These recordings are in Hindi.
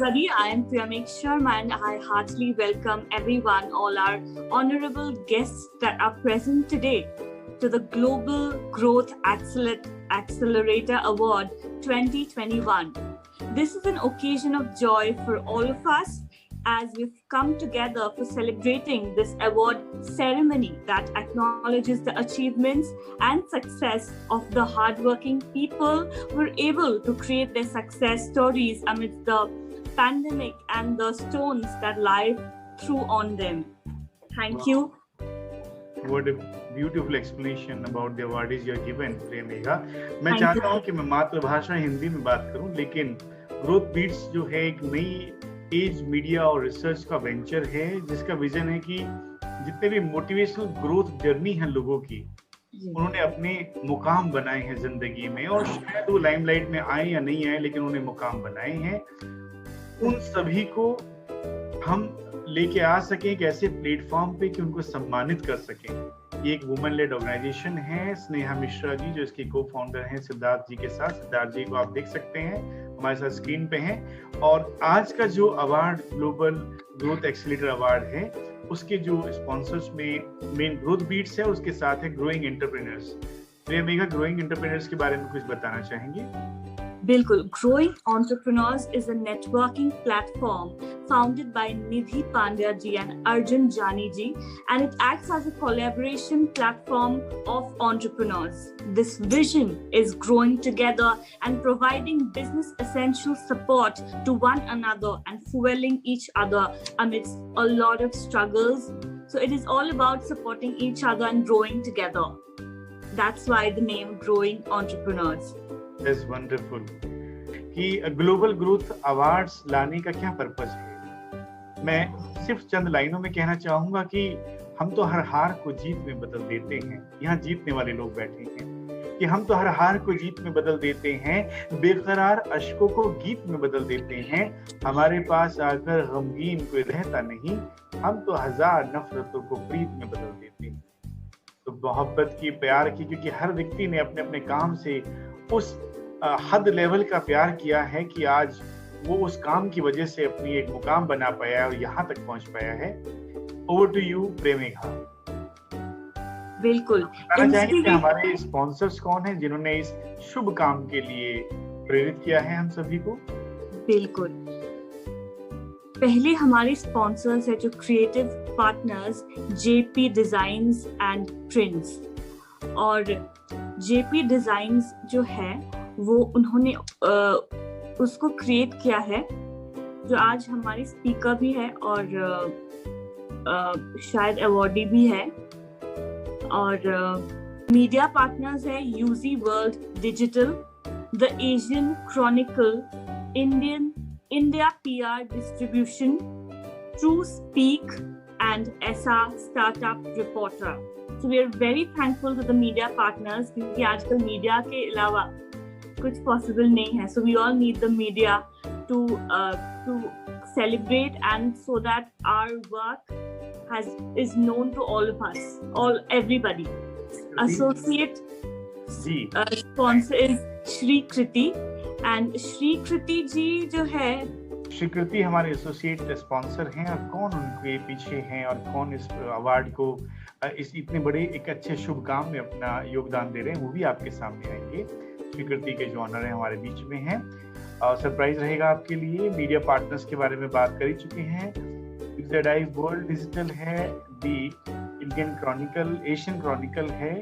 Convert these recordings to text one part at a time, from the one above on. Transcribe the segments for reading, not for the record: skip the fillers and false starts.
everybody. I am Priyamek Sharma and I heartily welcome everyone, all our honorable guests that are present today to the Global Growth Accelerator Award 2021. This is an occasion of joy for all of us as we've come together for celebrating this award ceremony that acknowledges the achievements and success of the hardworking people who were able to create their success stories amidst the pandemic and the stones that life threw on them. Thank you. What a beautiful explanation about the awardees you are given, प्रेमिका। मैं चाहता हूँ कि मैं मातृभाषा हिंदी में बात करूँ, लेकिन ग्रोथ बीट्स जो है एक नई एज मीडिया और रिसर्च का वेंचर है जिसका विजन है कि जितने भी मोटिवेशनल ग्रोथ जर्नी है लोगों की, उन्होंने अपने मुकाम बनाए हैं जिंदगी में, और शायद वो लाइमलाइट में आए या नहीं आए, लेकिन उन्होंने मुकाम बनाए हैं। उन सभी को हम लेके आ सकें एक ऐसे प्लेटफॉर्म पे कि उनको सम्मानित कर सकें। ये एक वुमेन लेड ऑर्गेनाइजेशन है। स्नेहा मिश्रा जी जो इसके को फाउंडर हैं सिद्धार्थ जी के साथ, सिद्धार्थ जी को आप देख सकते हैं हमारे साथ स्क्रीन पे हैं। और आज का जो award global growth accelerator award है, उसके जो स्पॉन्सर्स में मेन ग्रोथ बीट्स है, उसके साथ है growing entrepreneurs. Priyanka, growing entrepreneurs के बारे में कुछ बताना चाहेंगे? बिल्कुल। Growing Entrepreneurs is a networking platform founded by Nidhi Pandya ji and Arjun Jani ji, and it acts as a collaboration platform of entrepreneurs. This vision is growing together and providing business essential support to one another and fueling each other amidst a lot of struggles. So it is all about supporting each other and growing together. That's why the name Growing Entrepreneurs. That's wonderful. कि ग्लोबल ग्रोथ अवार्ड्स लाने का क्या पर्पस है? मैं सिर्फ चंद लाइनों में कहना चाहूंगा कि हम तो हर हार को जीत में बदल देते हैं। यहाँ जीतने वाले लोग बैठे हैं कि हम तो हर हार को जीत में बदल देते हैं, बेकरार अश्कों को गीत में बदल देते हैं। हमारे पास आकर गमगीन कोई रहता नहीं, हम तो हजार नफरतों को प्रीत में बदल देते हैं। तो मोहब्बत की, प्यार की, क्योंकि हर व्यक्ति ने अपने अपने काम से उस हद लेवल का प्यार किया है कि आज वो उस काम की वजह से अपनी एक मुकाम बना पाया है और यहाँ तक पहुँच पाया है। ओवर टू यू प्रेमिका। बिल्कुल। चाहेंगे कि हमारे स्पॉन्सर्स कौन हैं जिन्होंने इस शुभ काम के लिए प्रेरित किया है हम सभी को? बिल्कुल। पहले हमारे स्पॉन्सर्स है जो creative partners JP designs and prints. और जेपी डिजाइन्स जो है वो उन्होंने उसको क्रिएट किया है, जो आज हमारी स्पीकर भी है और शायद अवार्डी भी है। और मीडिया पार्टनर्स है UG World Digital, the Asian Chronicle, India PR Distribution, True Speak and ऐसा Startup Reporter. So we are very thankful to the media partners क्योंकि आजकल मीडिया के अलावा कुछ पॉसिबल नहीं है। So we all need the media to celebrate and so that our work is known to all of us, everybody. Associate sponsor is Shri Kriti, and Shri Kriti जी जो है, श्री कृति हमारे एसोसिएट स्पॉन्सर हैं। और कौन उनके पीछे हैं और कौन इस अवार्ड को इस इतने बड़े एक अच्छे शुभ काम में अपना योगदान दे रहे हैं, वो भी आपके सामने आएंगे। श्री कृति के जो ऑनर हैं हमारे बीच में हैं, सरप्राइज रहेगा आपके लिए। मीडिया पार्टनर्स के बारे में बात कर ही चुके हैं। वर्ल्ड डिजिटल है, दी इंडियन क्रॉनिकल, एशियन क्रॉनिकल है,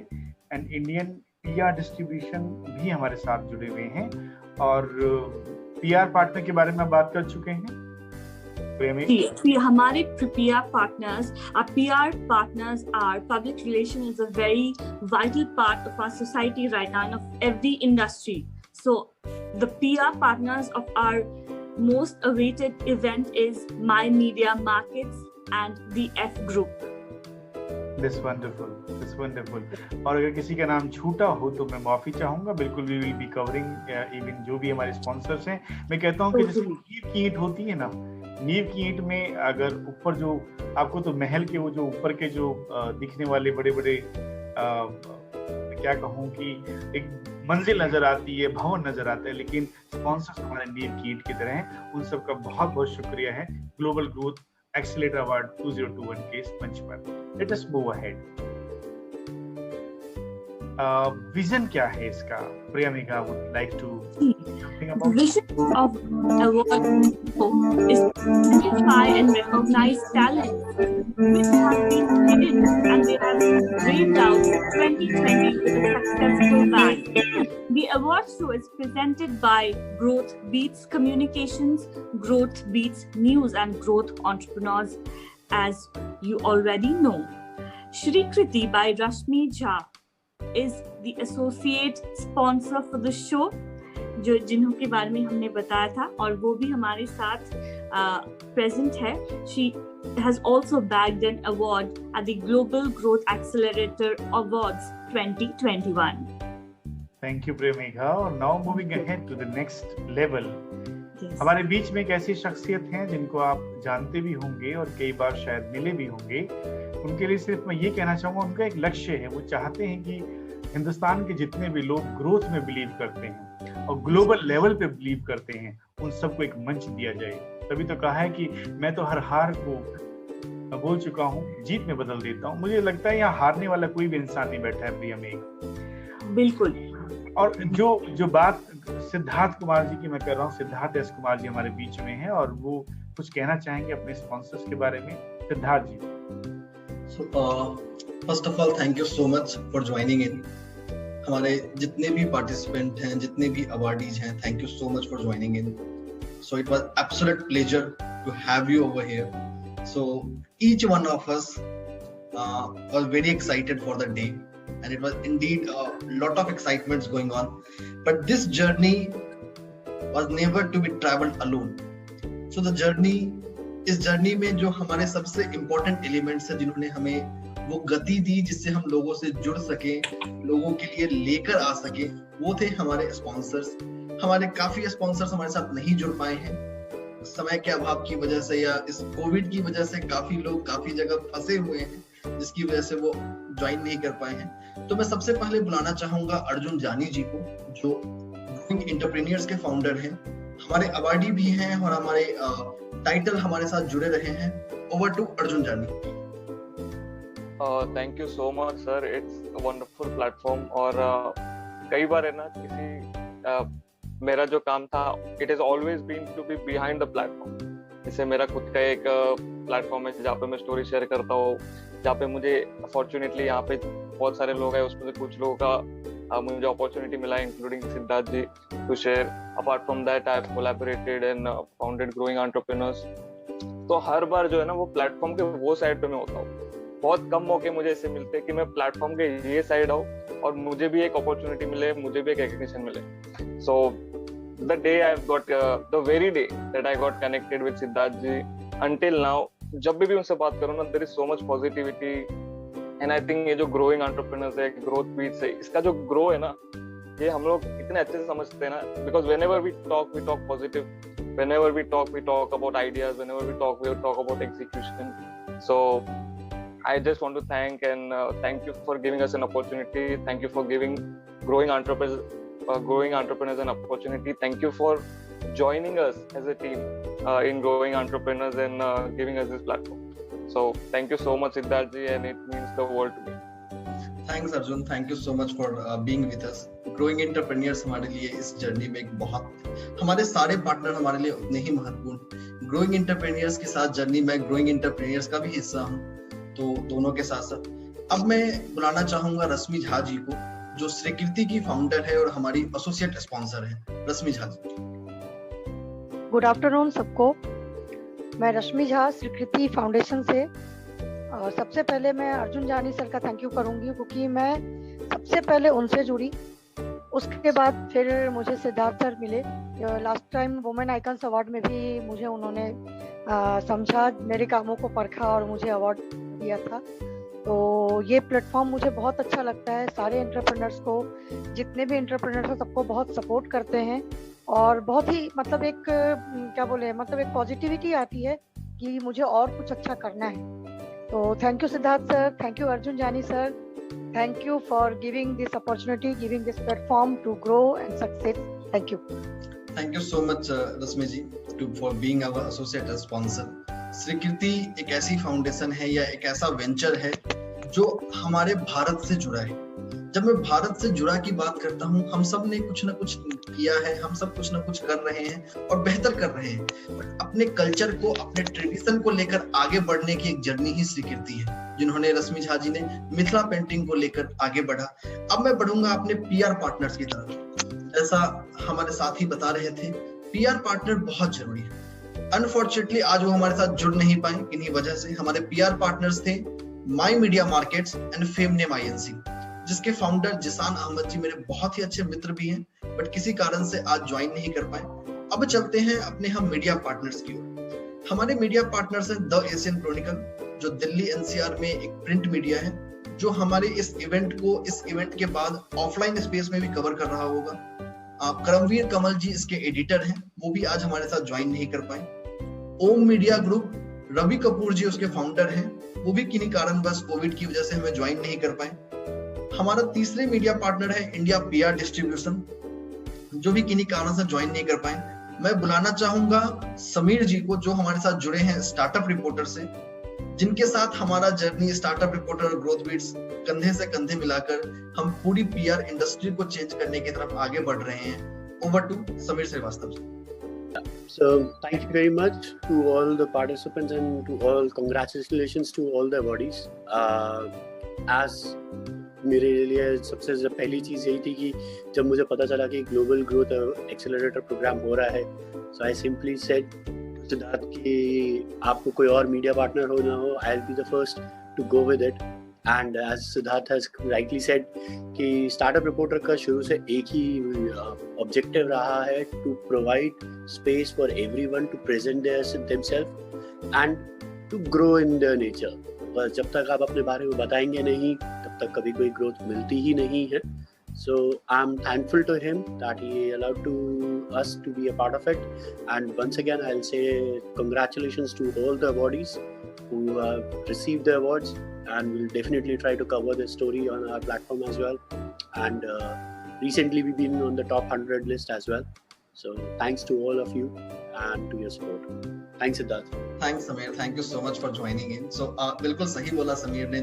एंड इंडियन पीआर डिस्ट्रीब्यूशन भी हमारे साथ जुड़े हुए हैं। और पीआर पार्टनर के बारे में बात कर चुके हैं। हमारे PR partners are public relations is a very vital part of our society right now and of every industry. So the PR partners of our most awaited event is My Media Markets and the F Group. That's wonderful. That's wonderful. और अगर किसी का नाम छूटा हो तो मैं माफी चाहूंगा। बिल्कुल we will be covering even जो भी हमारे स्पॉन्सर्स हैं। मैं कहता हूँ कि जैसे नींव की ईंट होती है ना, नींव की ईंट में अगर ऊपर जो आपको तो महल के वो जो ऊपर के जो दिखने वाले बड़े बड़े क्या कहूँ कि एक मंजिल नजर आती है, भवन नजर आता है, लेकिन स्पॉन्सर्स हमारे नींव की ईंट की तरह हैं। उन सबका बहुत बहुत शुक्रिया है ग्लोबल ग्रोथ एक्सीलरेटर अवार्ड 2021 के इस मंच पर। Let us move ahead. Vision क्या है इसका? Priya Megha would like to The vision of award is to identify and recognize talents which have been hidden and they have braved out 2020 with a successful bang. The award show is presented by Growth Beats Communications, Growth Beats News and Growth Entrepreneurs, as you already know. Shrikriti by Rashmi Jha is the associate sponsor for the show, जो जिन्हों के बारे में हमने बताया था, और वो भी हमारे साथ प्रेजेंट है। She has also bagged an award at the Global Growth Accelerator Awards 2021. Thank you, Priya Megha. और now moving ahead to the next level. Yes. हमारे बीच में एक ऐसी शख्सियत हैं जिनको आप जानते भी होंगे और कई बार शायद मिले भी होंगे। उनके लिए सिर्फ मैं ये कहना चाहूँगा, उनका एक लक्ष्य है। वो चाहते हैं कि हिंदुस्तान के जितने भी लोग ग्रोथ में बिलीव करते हैं और ग्लोबल लेवल पे बिलीव करते हैं, उन सबको एक मंच दिया जाए। तभी तो कहा है कि मैं तो हर हार को बोल चुका हूँ, जीत में बदल देता हूँ। मुझे लगता है यहाँ हारने वाला कोई भी इंसान नहीं बैठा है, प्रिया मेघ। बिल्कुल। और जो बात सिद्धार्थ कुमार जी की मैं कर रहा हूँ, सिद्धार्थ एस कुमार जी हमारे बीच में हैं और वो कुछ कहना चाहेंगे अपने स्पॉन्सर्स के बारे में। Siddharth ji. First of all thank you so much for joining in. हमारे जितने भी पार्टिसिपेंट हैं, जितने भी अवार्डीज हैं, thank you so much for joining in. So it was absolute pleasure to have you over here. So each one of us was very excited for the day, and it was indeed a lot of excitements going on, but this journey was never to be traveled alone. So the journey, इस जर्नी में जो हमारे सबसे इम्पोर्टेंट एलिमेंट्स हैं, जिन्होंने हमें वो गति दी जिससे हम लोगों से जुड़ सके, लोगों के लिए लेकर आ सके, वो थे हमारे स्पॉन्सर्स। हमारे काफी स्पॉन्सर्स हमारे साथ नहीं जुड़ पाए हैं समय के अभाव की वजह से, या इस कोविड की वजह से काफी लोग काफी जगह फंसे हुए हैं, जिसकी वजह से वो ज्वाइन नहीं कर पाए हैं। तो मैं सबसे पहले बुलाना चाहूंगा अर्जुन जानी जी को, जो ग्रोइंग एंटरप्रेन्योर्स के फाउंडर हैं, हमारे अवार्डी भी हैं और हमारे टाइटल हमारे साथ जुड़े रहे हैं। ओवर टू अर्जुन जानी। Thank you so much sir, it's a wonderful platform. और कई बार है ना, किसी मेरा जो काम था, it is always been to be behind the platform. जैसे मेरा खुद का एक प्लेटफॉर्म है जहाँ पे मैं स्टोरी शेयर करता हूँ, जहाँ पे मुझे अपॉर्चुनेटली यहाँ पे बहुत सारे लोग हैं, उसमें से कुछ लोगों का मुझे अपॉर्चुनिटी मिला, including Siddharth ji, to share. Apart from that I have collaborated and founded growing entrepreneurs. तो हर बार जो है ना, वो प्लेटफॉर्म के वो साइड पे मैं होता हूँ। बहुत कम मौके मुझे ऐसे मिलते हैं कि मैं प्लेटफॉर्म के ये साइड आऊँ और मुझे भी एक अपॉर्चुनिटी मिले, मुझे भी एक रिकॉग्निशन मिले। सो the day I've got the very day that I got connected with Siddharth ji, until now जब भी उनसे बात करूँ ना, there is so much positivity, and I think ये जो growing entrepreneurs है, growth beats है, इसका जो grow है ना, ये हम लोग इतने अच्छे से समझते हैं ना, because whenever we talk positive, whenever we talk about ideas, whenever we talk about execution. So I just want to thank thank you for giving us an opportunity. Thank you for giving growing entrepreneurs an opportunity. Thank you for joining us as a team in growing entrepreneurs and giving us this platform. So thank you so much Siddharth ji, and it means the world to me. Thanks Arjun, thank you so much for being with us. Growing entrepreneurs हमारे लिए इस जर्नी में एक बहुत, हमारे सारे पार्टनर हमारे लिए उतने ही महत्वपूर्ण। ग्रोइंग एंटरप्रेन्योर्स के साथ जर्नी में ग्रोइंग एंटरप्रेन्योर्स का भी हिस्सा हूँ, तो दोनों के साथ साथ अब मैं बुलाना चाहूंगा रश्मि झा जी को, जो श्रीकृति की फाउंडर है और हमारी एसोसिएट स्पॉन्सर है। रश्मि झा जी। गुड आफ्टरनून सबको। मैं रश्मि झा श्रीकृति फाउंडेशन से। सबसे पहले मैं अर्जुन जानी सर का थैंक यू करूंगी, क्योंकि मैं सबसे पहले उनसे जुड़ी, उसके बाद फिर मुझे सिद्धार्थ सर मिले। Last time women icons award में भी मुझे उन्होंने समझा, मेरे कामों को परखा और मुझे अवार्ड दिया था। तो ये प्लेटफॉर्म मुझे बहुत अच्छा लगता है। सारे एंटरप्रेन्योर्स को, जितने भी एंटरप्रेन्योर्स हैं, सबको बहुत सपोर्ट करते हैं और बहुत ही मतलब एक क्या बोले, मतलब एक पॉजिटिविटी आती है कि मुझे और कुछ अच्छा करना है। तो thank you Siddharth sir, thank you Arjun जानी sir, Thank you for giving this opportunity, giving this platform to grow and succeed. Thank you. Thank you so much, Rashmi ji, for being our associate sponsor. स्वीकृति एक ऐसी फाउंडेशन है या एक ऐसा वेंचर है जो हमारे भारत से जुड़ा है। जब मैं भारत से जुड़ा की बात करता हूँ, हम सब ने कुछ ना कुछ किया है, हम सब कुछ ना कुछ कर रहे हैं और बेहतर कर रहे हैं, बट अपने कल्चर को, अपने ट्रेडिशन को लेकर आगे बढ़ने की एक जर्नी ही स्वीकृति है, जिन्होंने रश्मि झा जी ने मिथिला पेंटिंग को लेकर आगे बढ़ा। अब मैं बढ़ूंगा अपने पीआर पार्टनर्स की तरफ। जैसा हमारे साथी बता रहे थे, पीआर पार्टनर बहुत जरूरी है। अनफॉर्चुनेटली आज वो हमारे साथ जुड़ नहीं पाए, इन्हीं वजह से। हमारे पीआर पार्टनर्स थे माई मीडिया मार्केट्स एंड फेमनेम आईएनसी, जिसके फाउंडर जिसान अहमद जी मेरे बहुत ही अच्छे मित्र भी हैं, बट किसी कारण से आज ज्वाइन नहीं कर पाए। अब चलते हैं अपने हम मीडिया पार्टनर्स की ओर। हमारे मीडिया पार्टनर्स हैं द एशियन क्रॉनिकल, जो दिल्ली एनसीआर में एक प्रिंट मीडिया है, जो हमारे इस इवेंट के बाद ऑफलाइन स्पेस में भी कवर कर रहा होगा। करमवीर कमल जी इसके एडिटर हैं, वो भी आज हमारे साथ ज्वाइन नहीं कर पाए। ओम मीडिया ग्रुप, रवि कपूर जी उसके फाउंडर हैं, वो भी किन्हीं कारणवश कोविड की वजह से हमें ज्वाइन नहीं कर पाए। हमारा तीसरे मीडिया पार्टनर है इंडिया पीआर डिस्ट्रीब्यूशन, जो भी किन्हीं कारण से ज्वाइन नहीं कर पाए। मैं बुलाना चाहूंगा समीर जी को, जो हमारे साथ जुड़े हैं स्टार्टअप रिपोर्टर से, जिनके साथ हमारा जर्नी स्टार्टअप रिपोर्टर और ग्रोथ बीट्स कंधे से कंधे मिलाकर हम पूरी पीआर इंडस्ट्री को चेंज करने की तरफ आगे बढ़ रहे हैं। Over to Sameer Srivastava ji. So thank you very much to all the participants and to all congratulations to all the awardees. As मेरे लिए सबसे पहली चीज़ यही थी कि जब मुझे पता चला कि ग्लोबल ग्रोथ एक्सेलरेटर प्रोग्राम हो रहा है, so I simply said Siddharth कि आपको कोई और मीडिया पार्टनर हो ना हो, I'll be the first to go with it. And as Siddharth has rightly said कि स्टार्टअप रिपोर्टर का शुरू से एक ही ऑब्जेक्टिव रहा है, to provide space for everyone to present themselves and to grow in their nature. बस जब तक आप अपने बारे में बताएंगे नहीं, तब तक कभी कोई ग्रोथ मिलती ही नहीं है। So I'm thankful to him that he allowed to us to be a part of it. And once again, I'll say congratulations to all the awardees who have received the awards, and we'll definitely try to cover this story on our platform as well. And recently we've been on the top 100 list as well. So thanks to all of you and to your support. Thanks Siddharth. Thanks Samir, thank you so much for joining in. So बिल्कुल सही बोला समीर ने।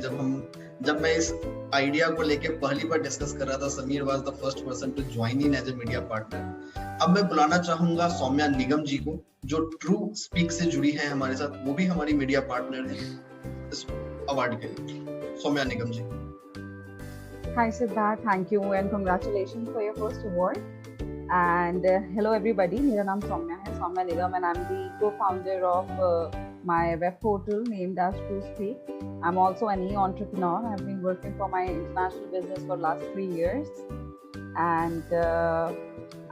जब मैं इस आइडिया को लेके पहली बार डिस्कस कर रहा था, Sameer was the first person to join in as a media partner. अब मैं बुलाना चाहूंगा सौम्या निगम जी को, जो ट्रू स्पीक से जुड़ी है हमारे साथ, वो भी हमारी मीडिया पार्टनर है इस अवार्ड के लिए। सौम्या निगम जी। Hi Siddharth, thank you and congratulations for your first award. And hello everybody, मेरा नाम सौम्या है, सौम्या निगम, and I'm the co-founder of my web portal named as TrueSpeak. I'm also an e-entrepreneur. I've been working for my international business for last 3 years, and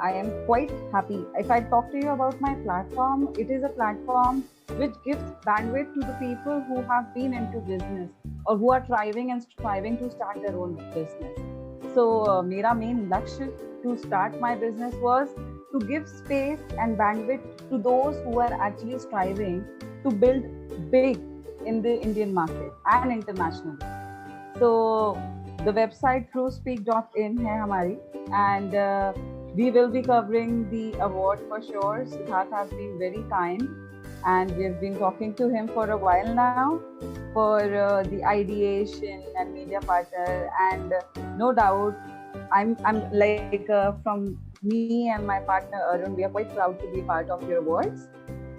I am quite happy. If I talk to you about my platform, it is a platform which gives bandwidth to the people who have been into business or who are thriving and striving to start their own business. So मेरा main लक्ष्य to start my business was to give space and bandwidth to those who are actually striving to build big in the Indian market and internationally. So the website truespeak.in hai hamari, and we will be covering the award for sure. Siddharth has been very kind, and we've been talking to him for a while now for the ideation and media partner, and no doubt I'm like from me and my partner Arun, we are quite proud to be part of your awards,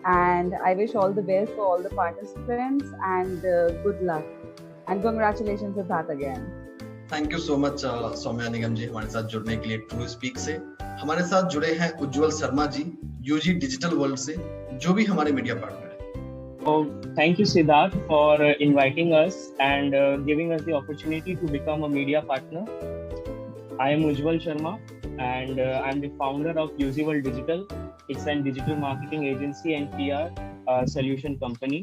and I wish all the best for all the participants, and good luck and congratulations Siddharth again. Thank you so much Saumya निगम जी हमारे साथ जुड़ने के लिए ट्रू स्पीक से। हमारे साथ जुड़े हैं उज्जवल Sharma ji UG digital world से, जो भी हमारे मीडिया पार्टनर है। Thank you Siddharth for inviting us and giving us the opportunity to become a media partner. I am Ujjwal Sharma and I'm the founder of Useable Digital. It's a digital marketing agency and PR solution company.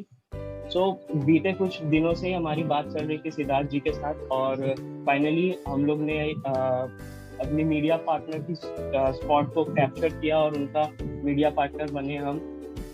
So बीते कुछ दिनों से हमारी बात चल रही थी सिद्धार्थ जी के साथ, और फाइनली हम लोग ने अपनी मीडिया पार्टनर की स्पॉट को कैप्चर किया और उनका मीडिया पार्टनर बने हम।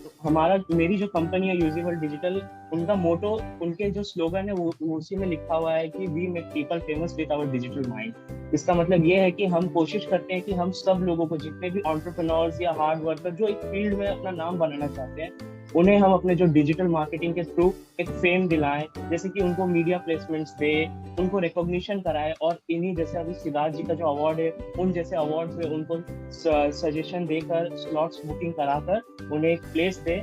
तो मेरी जो कंपनी है यूजिबल डिजिटल, उनका मोटो, उनके जो स्लोगन है वो उसी में लिखा हुआ है कि we make people famous with our digital mind. इसका मतलब ये है कि हम कोशिश करते हैं कि हम सब लोगों को, जितने भी एंटरप्रेन्योर्स या हार्ड वर्कर जो एक फील्ड में अपना नाम बनाना चाहते हैं, उन्हें हम अपने जो डिजिटल मार्केटिंग के थ्रू एक फेम दिलाएं, जैसे कि उनको मीडिया प्लेसमेंट्स दे, उनको रिकॉग्निशन कराए, और इन्हीं जैसे अभी सिद्धार्थ जी का जो अवार्ड है, उन जैसे अवार्ड्स में उनको सजेशन देकर, स्लॉट्स बुकिंग कराकर उन्हें एक प्लेस दे,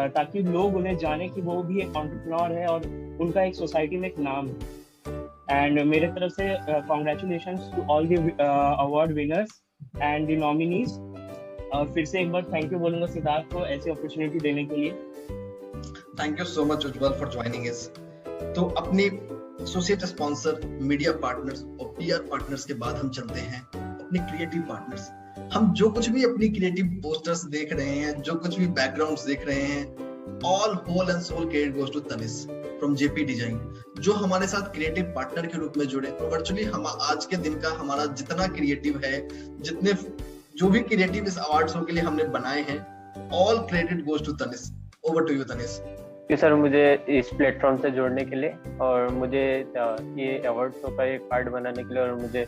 ताकि लोग उन्हें जाने कि वो भी एक एंटरप्रेन्योर है और उनका एक सोसाइटी में एक नाम है। एंड मेरे तरफ से congratulations to all the award winners and the nominees. फिर से एक बार थैंक यू बोलूंगा सिद्धार्थ को ऐसी अपॉर्चुनिटी देने के लिए। Thank you so much Ujjwal for joining us. तो अपने एसोसिएट स्पॉन्सर, मीडिया पार्टनर्स और पीआर पार्टनर्स के बाद हम चलते हैं अपने क्रिएटिव पार्टनर्स। हम जो कुछ भी अपनी क्रिएटिव पोस्टर्स देख रहे हैं, जो कुछ भी बैकग्राउंड्स देख रहे हैं, all whole and soul credit goes to Tanish from JP design, जो हमारे साथ क्रिएटिव पार्टनर के रूप में जुड़े। और वर्चुअली हम आज के दिन का हमारा जितना क्रिएटिव है, जितने जो भी क्रिएटिव इस अवार्ड शो के लिए हमने बनाए हैं, all credit goes to Tanish. Over to you Tanish. कि सर मुझे इस प्लेटफॉर्म से जोड़ने के लिए और मुझे ये अवार्ड शो का एक पार्ट बनाने के लिए और मुझे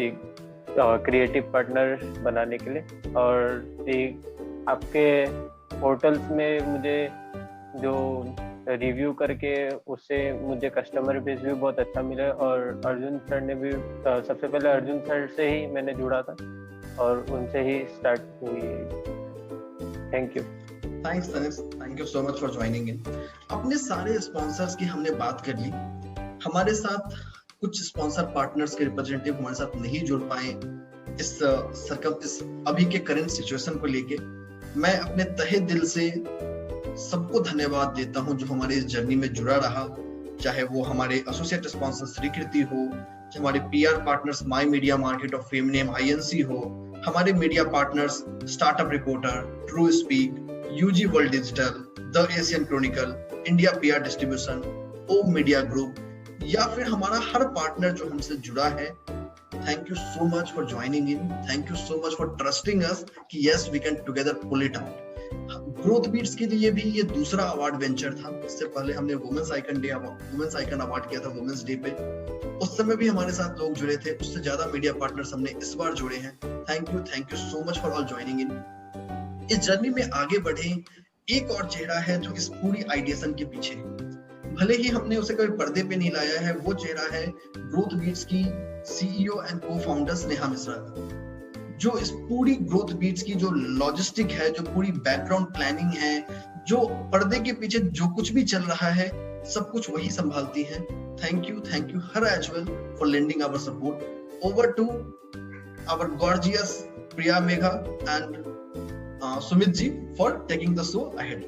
एक क्रिएटिव पार्टनर बनाने के लिए, और एक आपके पोर्टल्स में मुझे जो रिव्यू करके उससे मुझे कस्टमर बेस भी बहुत अच्छा मिला, और अर्जुन सर ने भी सबसे पहले अर्जुन सर से ही मैंने जुड़ा था और उनसे ही स्टार्ट हुई है। Thank you. Thanks Tanish, thank you so much for joining इन। अपने सारे स्पॉन्सर्स की हमने बात कर ली। हमारे साथ कुछ स्पॉन्सर पार्टनर्स के रिप्रेजेंटेटिव हमारे साथ नहीं जुड़ पाए इस अभी के करंट सिचुएशन को लेके। मैं अपने तहे दिल से सबको धन्यवाद देता हूं जो हमारे इस जर्नी में जुड़ा रहा, चाहे वो हमारे एसोसिएट स्पॉन्सर श्रीकृति हो, हमारे PR partners My Media Market of Fame Name INC हो, हमारे media partners Startup Reporter, True Speak, UG World Digital, the Asian Chronicle, India PR Distribution, O Media Group, या फिर हमारा हर पार्टनर जो हमसे जुड़ा है। Thank you so much for joining in, thank you so much for trusting us कि yes we can together pull it out. Growth beats के लिए भी ये दूसरा अवार्ड वेंचर था। इससे पहले हमने वुमेन्स आइकन अवार्ड किया था वुमेन्स डे पे, उस समय भी हमारे साथ लोग जुड़े थे। उससे ज्यादा मीडिया पार्टनर्स हमने इस बार जुड़े हैं। Thank you so much for all joining in. इस जर्नी में आगे बढ़े एक और चेहरा है जो इस पूरी आइडिएशन के पीछे है। भले ही हमने उसे कभी पर्दे पे नहीं लाया है, वो चेहरा है ग्रोथ बीट्स की CEO and co-founder Sneha Mishra का, जो इस पूरी ग्रोथ बीट्स की जो लॉजिस्टिक है, जो पूरी बैकग्राउंड प्लानिंग है, जो पर्दे के पीछे जो कुछ भी चल रहा है, सब कुछ वही संभालती है। Thank you her as well for lending our support. Over to our gorgeous Priya Megha and Sumit ji for taking the show ahead.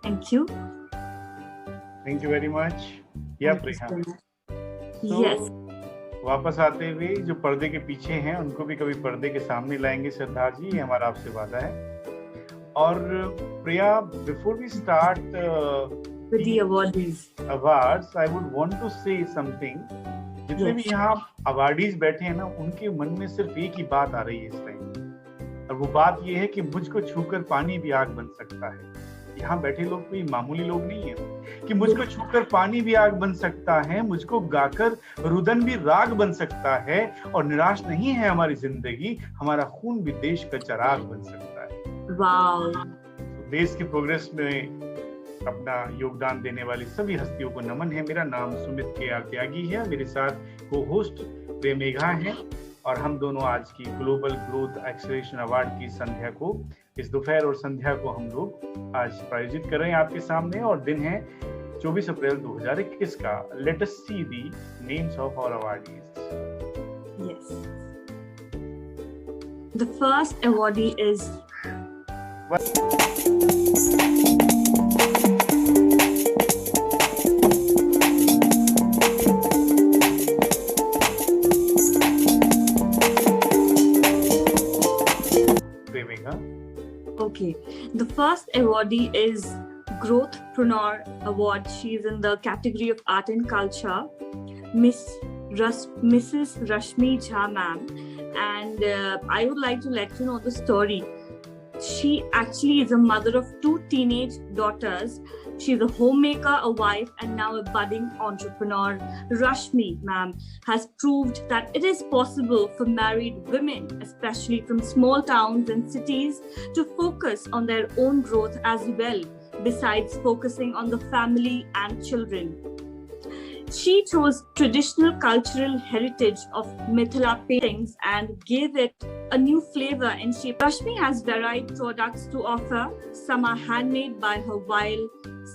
Thank you very much. Yeah Priya, yes, वापस आते हुए जो पर्दे के पीछे हैं उनको भी कभी पर्दे के सामने लाएंगे सिद्धार्थ जी, ये हमारा आपसे वादा है। और Priya, before we start with the awards, I would want to say something. जितने भी यहाँ अवार्डीज बैठे हैं ना, उनके मन में सिर्फ एक ही बात आ रही है इस टाइम, और वो बात ये है कि मुझको छूकर पानी भी आग बन सकता है। यहाँ बैठे लोग कोई मामूली लोग नहीं है कि मुझको छूकर पानी भी आग बन सकता है, मुझको गाकर रुदन भी राग बन सकता है, और निराश नहीं है हमारी जिंदगी, हमारा खून भी देश का चिराग बन सकता है। वाओ। देश की प्रोग्रेस में अपना योगदान देने वाली सभी हस्तियों को नमन है। मेरा नाम सुमित के त्यागी है, मेरे साथ को होस्ट प्रिया मेघा है, और हम दोनों आज की ग्लोबल ग्रोथ एक्सेलरेशन अवार्ड की संध्या को, इस दोपहर और संध्या को हम लोग आज प्रायोजित कर रहे हैं आपके सामने। और दिन है 24 अप्रैल 2021 का। Let us see the names of our awardees. Yes. The first awardee is Okay, the first awardee is Growthpreneur Award. She is in the category of Art and Culture, Mrs. Rashmi Jha ma'am. And I would like to let you know the story. She actually is a mother of 2 teenage daughters. She's a homemaker, a wife, and now a budding entrepreneur. Rashmi, ma'am, has proved that it is possible for married women, especially from small towns and cities, to focus on their own growth as well, besides focusing on the family and children. She chose traditional cultural heritage of Mithila paintings and gave it a new flavor and shape. Rashmi has varied products to offer. Some are handmade by her, while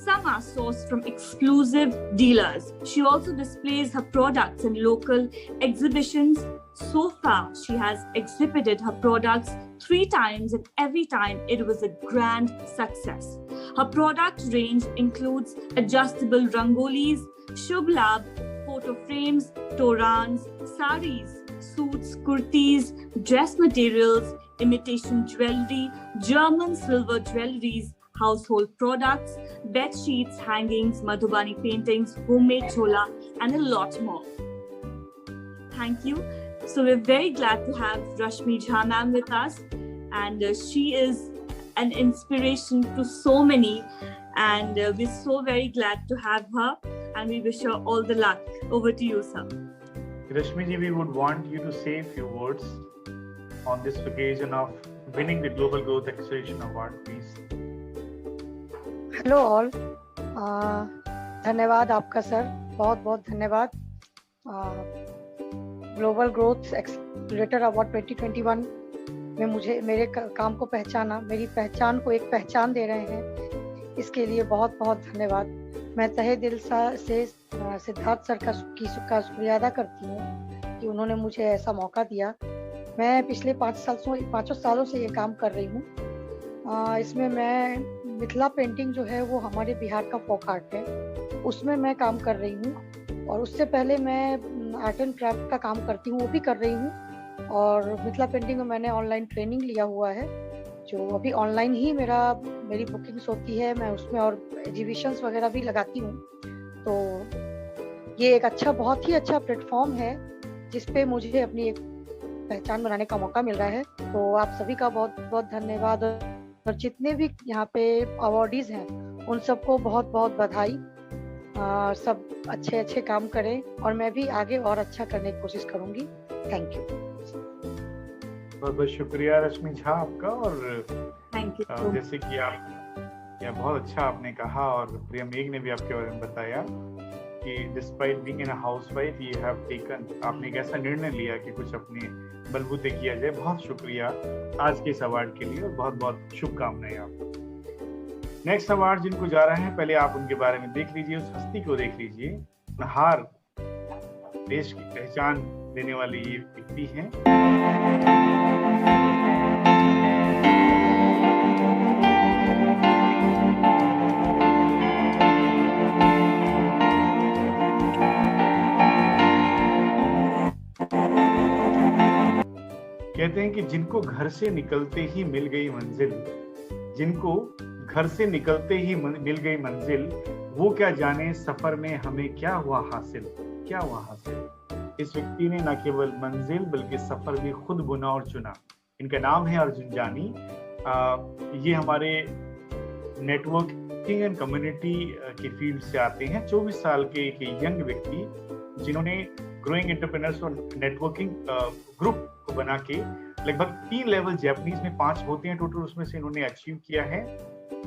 some are sourced from exclusive dealers. She also displays her products in local exhibitions. So far, she has exhibited her products 3 times, and every time it was a grand success. Her product range includes adjustable rangolis, Shubh Labh, photo frames, torans, saris, suits, kurtis, dress materials, imitation jewelry, German silver jewelries, household products, bed sheets, hangings, Madhubani paintings, homemade chola, and a lot more. Thank you. So we're very glad to have Rashmi Jha ma'am with us, and she is an inspiration to so many, and we're so very glad to have her, and we wish her all the luck. Over to you, sir. Rashmi ji, we would want you to say a few words on this occasion of winning the Global Growth Acceleration Award, please. Hello all, धन्यवाद आपका सर, बहुत बहुत धन्यवाद। ग्लोबल ग्रोथ एक्सेलरेटर अवार्ड 2021 में मुझे मेरे काम को पहचाना, मेरी पहचान को एक पहचान दे रहे हैं, इसके लिए बहुत बहुत धन्यवाद। मैं तहे दिल से सिद्धार्थ सर का शुक्रिया अदा करती हूँ कि उन्होंने मुझे ऐसा मौका दिया। मैं पिछले 5 सालों से ये काम कर रही हूँ। इसमें मैं मिथिला पेंटिंग जो है वो हमारे बिहार का फोक आर्ट है, उसमें मैं काम कर रही हूँ, और उससे पहले मैं आर्ट एंड क्राफ्ट का काम करती हूँ, वो भी कर रही हूँ। और मिथिला पेंटिंग में मैंने ऑनलाइन ट्रेनिंग लिया हुआ है, जो अभी ऑनलाइन ही मेरी बुकिंग्स होती है, मैं उसमें और एग्जीबिशंस वगैरह भी लगाती हूँ। तो ये एक बहुत ही अच्छा प्लेटफॉर्म है जिसपे मुझे अपनी एक पहचान बनाने का मौका मिल रहा है। तो आप सभी का बहुत बहुत धन्यवाद, और जितने भी यहाँ पे अवार्डीज हैं उन सबको बहुत बहुत बधाई। सब अच्छे काम करें, और मैं भी आगे और अच्छा करने की कोशिश करूंगी। Thank you. बहुत बहुत शुक्रिया रश्मि झा आपका। और थैंक यू। जैसे कि आप बहुत अच्छा आपने कहा, और प्रिया मेघ ने भी आपके बारे में बताया कि despite being an housewife you have taken, आपने एक ऐसा निर्णय लिया कि कुछ अपने बलबूते किया जाए। बहुत शुक्रिया आज के इस अवार्ड के लिए, और बहुत बहुत शुभकामनाएं आपको। नेक्स्ट अवार्ड जिनको जा रहा है, पहले आप उनके बारे में देख लीजिए, उस हस्ती को देख लीजिए। हार देश की पहचान देने वाले ये व्यक्ति हैं। कहते हैं कि जिनको घर से निकलते ही मिल गई मंजिल, जिनको घर से निकलते ही मिल गई मंजिल, वो क्या जाने सफर में हमें क्या हुआ हासिल, क्या हुआ हासिल। इस व्यक्ति ने न केवल मंजिल बल्कि सफर भी खुद बुना और चुना। इनका नाम है अर्जुन जानी। ये हमारे नेटवर्किंग एंड कम्युनिटी की फील्ड से आते हैं। 24 साल के एक यंग व्यक्ति जिन्होंने ग्रोइंग एंटरप्रेन्योर्स और नेटवर्किंग ग्रुप को बना के लगभग 3 लेवल, जैपनीज में 5 होते हैं टोटल, उसमें से इन्होंने अचीव किया है।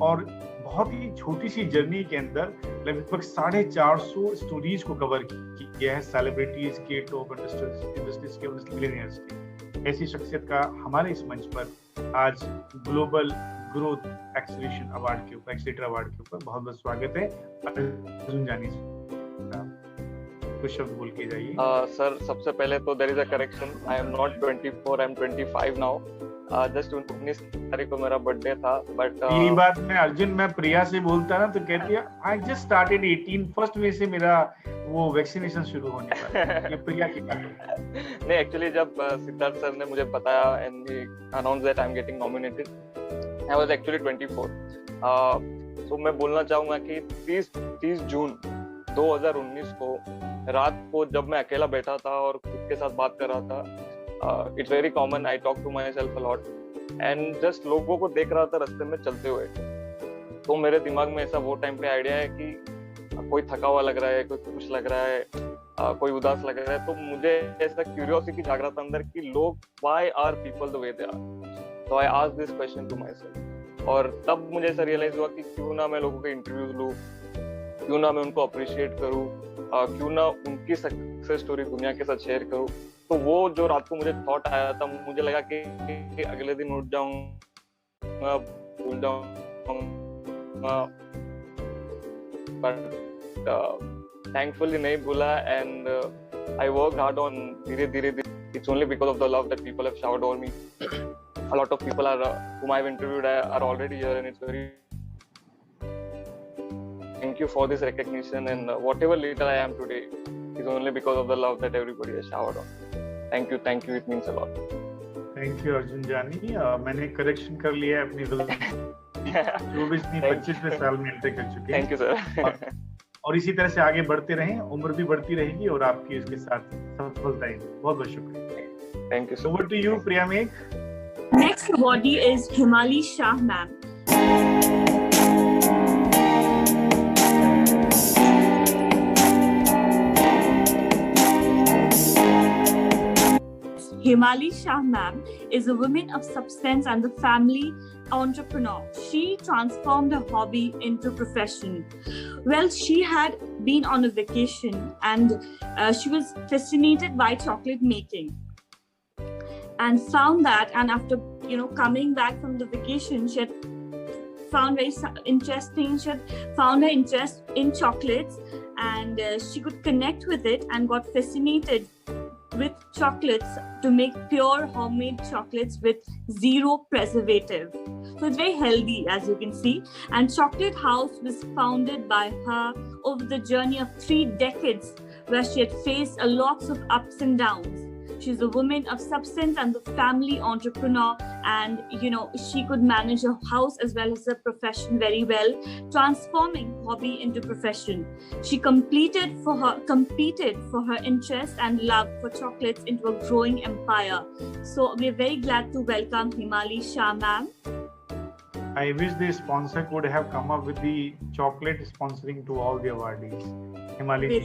और बहुत ही छोटी सी जर्नी के अंदर लगभग 450 स्टोरीज को कवर किया है, सेलिब्रिटीज के, टॉप इंडस्ट्रीज के, मिलियनियर्स के। ऐसी शख्सियत का हमारे इस मंच पर आज ग्लोबल ग्रोथ एक्सेलरेशन अवार्ड के ऊपर, एक्सेलरेटर अवार्ड के ऊपर बहुत बहुत स्वागत है। अर्जुन जानी कुछ शब्द बोल के जाइए। सर, सबसे पहले तो there is a correction, I am not 24, I am 25 now. Just 19 तारीख को मेरा बर्थडे था, बट यही बात मैं प्रिया से बोलता ना तो कहती है आई जस्ट स्टार्टेड 18 फर्स्ट में से मेरा वो वैक्सीनेशन शुरू होने वाला है। ये प्रिया की बात है। नहीं, एक्चुअली जब सिद्धार्थ सर ने मुझे बताया and he announce that I am getting nominated, I was actually 24। तो मैं बोलना चाहूंगा कि 30 जून 2019 को रात को जब मैं अकेला बैठा था और खुद के साथ बात कर रहा था, it's very common, I talk to myself a lot. And just लोगों को देख रहा था रास्ते में चलते हुए। तो मेरे दिमाग में ऐसा वो टाइम पे आइडिया है कि कोई थका हुआ लग रहा है, कोई खुश लग रहा है, कोई उदास लग रहा है, तो मुझे ऐसा क्यूरियोसिटी जाग रहा था अंदर कि लोग why are people the way they are. So I asked this question to myself, और तब मुझे ऐसा रियलाइज हुआ कि क्यों ना मैं लोगों के इंटरव्यूज लूं, क्यों ना मैं उनको अप्रिशिएट करूं, क्यों ना उनकी सक्सेस स्टोरी दुनिया के साथ शेयर करूं। तो वो जो रात को मुझे थॉट आया था, मुझे लगा कि अगले दिन उठ जाऊंगा, भूल जाऊंगा, बट thankfully नहीं भूला, and I worked hard on धीरे-धीरे. It's only because of the love that people have showered on me. A lot of people are whom I've interviewed are already here, and it's very thank you for this recognition, and whatever little I am today is only because of the love that everybody has showered on. Thank you, it means a lot. Thank you Arjun जानी. मैंने करेक्शन कर लिया है अपनी गलती. 24-25 साल में एंटर कर चुके हैं. Thank you sir. और इसी तरह से आगे बढ़ते रहें, उम्र भी बढ़ती रहेगी और आपकी इसके साथ सफलताएं. बहुत बहुत शुक्रिया. Thank you. Over to you, Priya Megh. Next awardee is Himali Shah ma'am. Himali Shah ma'am is a woman of substance and the family entrepreneur. She transformed her hobby into profession. Well, she had been on a vacation and she was fascinated by chocolate making and found that, and after coming back from the vacation, she had found very interesting. She had found her interest in chocolates, and she could connect with it and got fascinated with chocolates to make pure homemade chocolates with zero preservative. So it's very healthy, as you can see. And Chocolate House was founded by her over the journey of 3 decades, where she had faced a lots of ups and downs. She's a woman of substance and the family entrepreneur, and she could manage her house as well as her profession very well, transforming hobby into profession. She competed for her interest and love for chocolates into a growing empire. So we're very glad to welcome Himali Shah ma'am. I wish the sponsor could have come up with the chocolate sponsoring to all the awardees. Himali ji.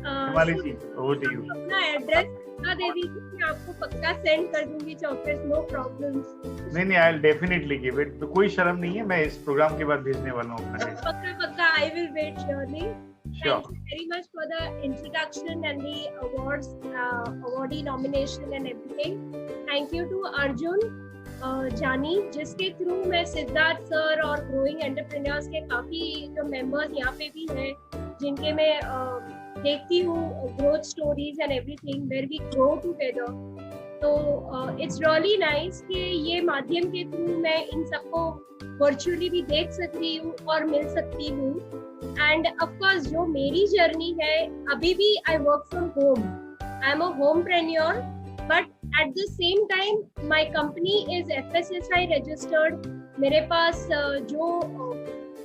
Himali ji, over to you. अपना एड्रेस बता दे दीजिए, मैं आपको पक्का सेंड कर दूंगी चॉकलेट्स, नो प्रॉब्लम्स. नहीं, I'll definitely give it. तो कोई शर्म नहीं है, मैं इस प्रोग्राम के बाद भेजने वाला हूँ अपना. पक्का I will wait surely. Sure. Thank you very much for the introduction and the awards, awardee nomination and everything. Thank you to Arjun जानी, जिसके थ्रू मैं सिद्धार्थ सर और ग्रोइंग एंटरप्रेन्योर्स के काफी जो मेंबर्स यहाँ पे भी हैं, जिनके मैं देखती हूँ growth stories and everything, where we grow together. तो इट्स रियली नाइस कि ये माध्यम के थ्रू मैं इन सबको वर्चुअली भी देख सकती हूँ और मिल सकती हूँ. एंड ऑफ कोर्स जो मेरी जर्नी है, अभी भी I work from home, I am a homepreneur, but at the same time my company is FSSAI registered. मेरे पास जो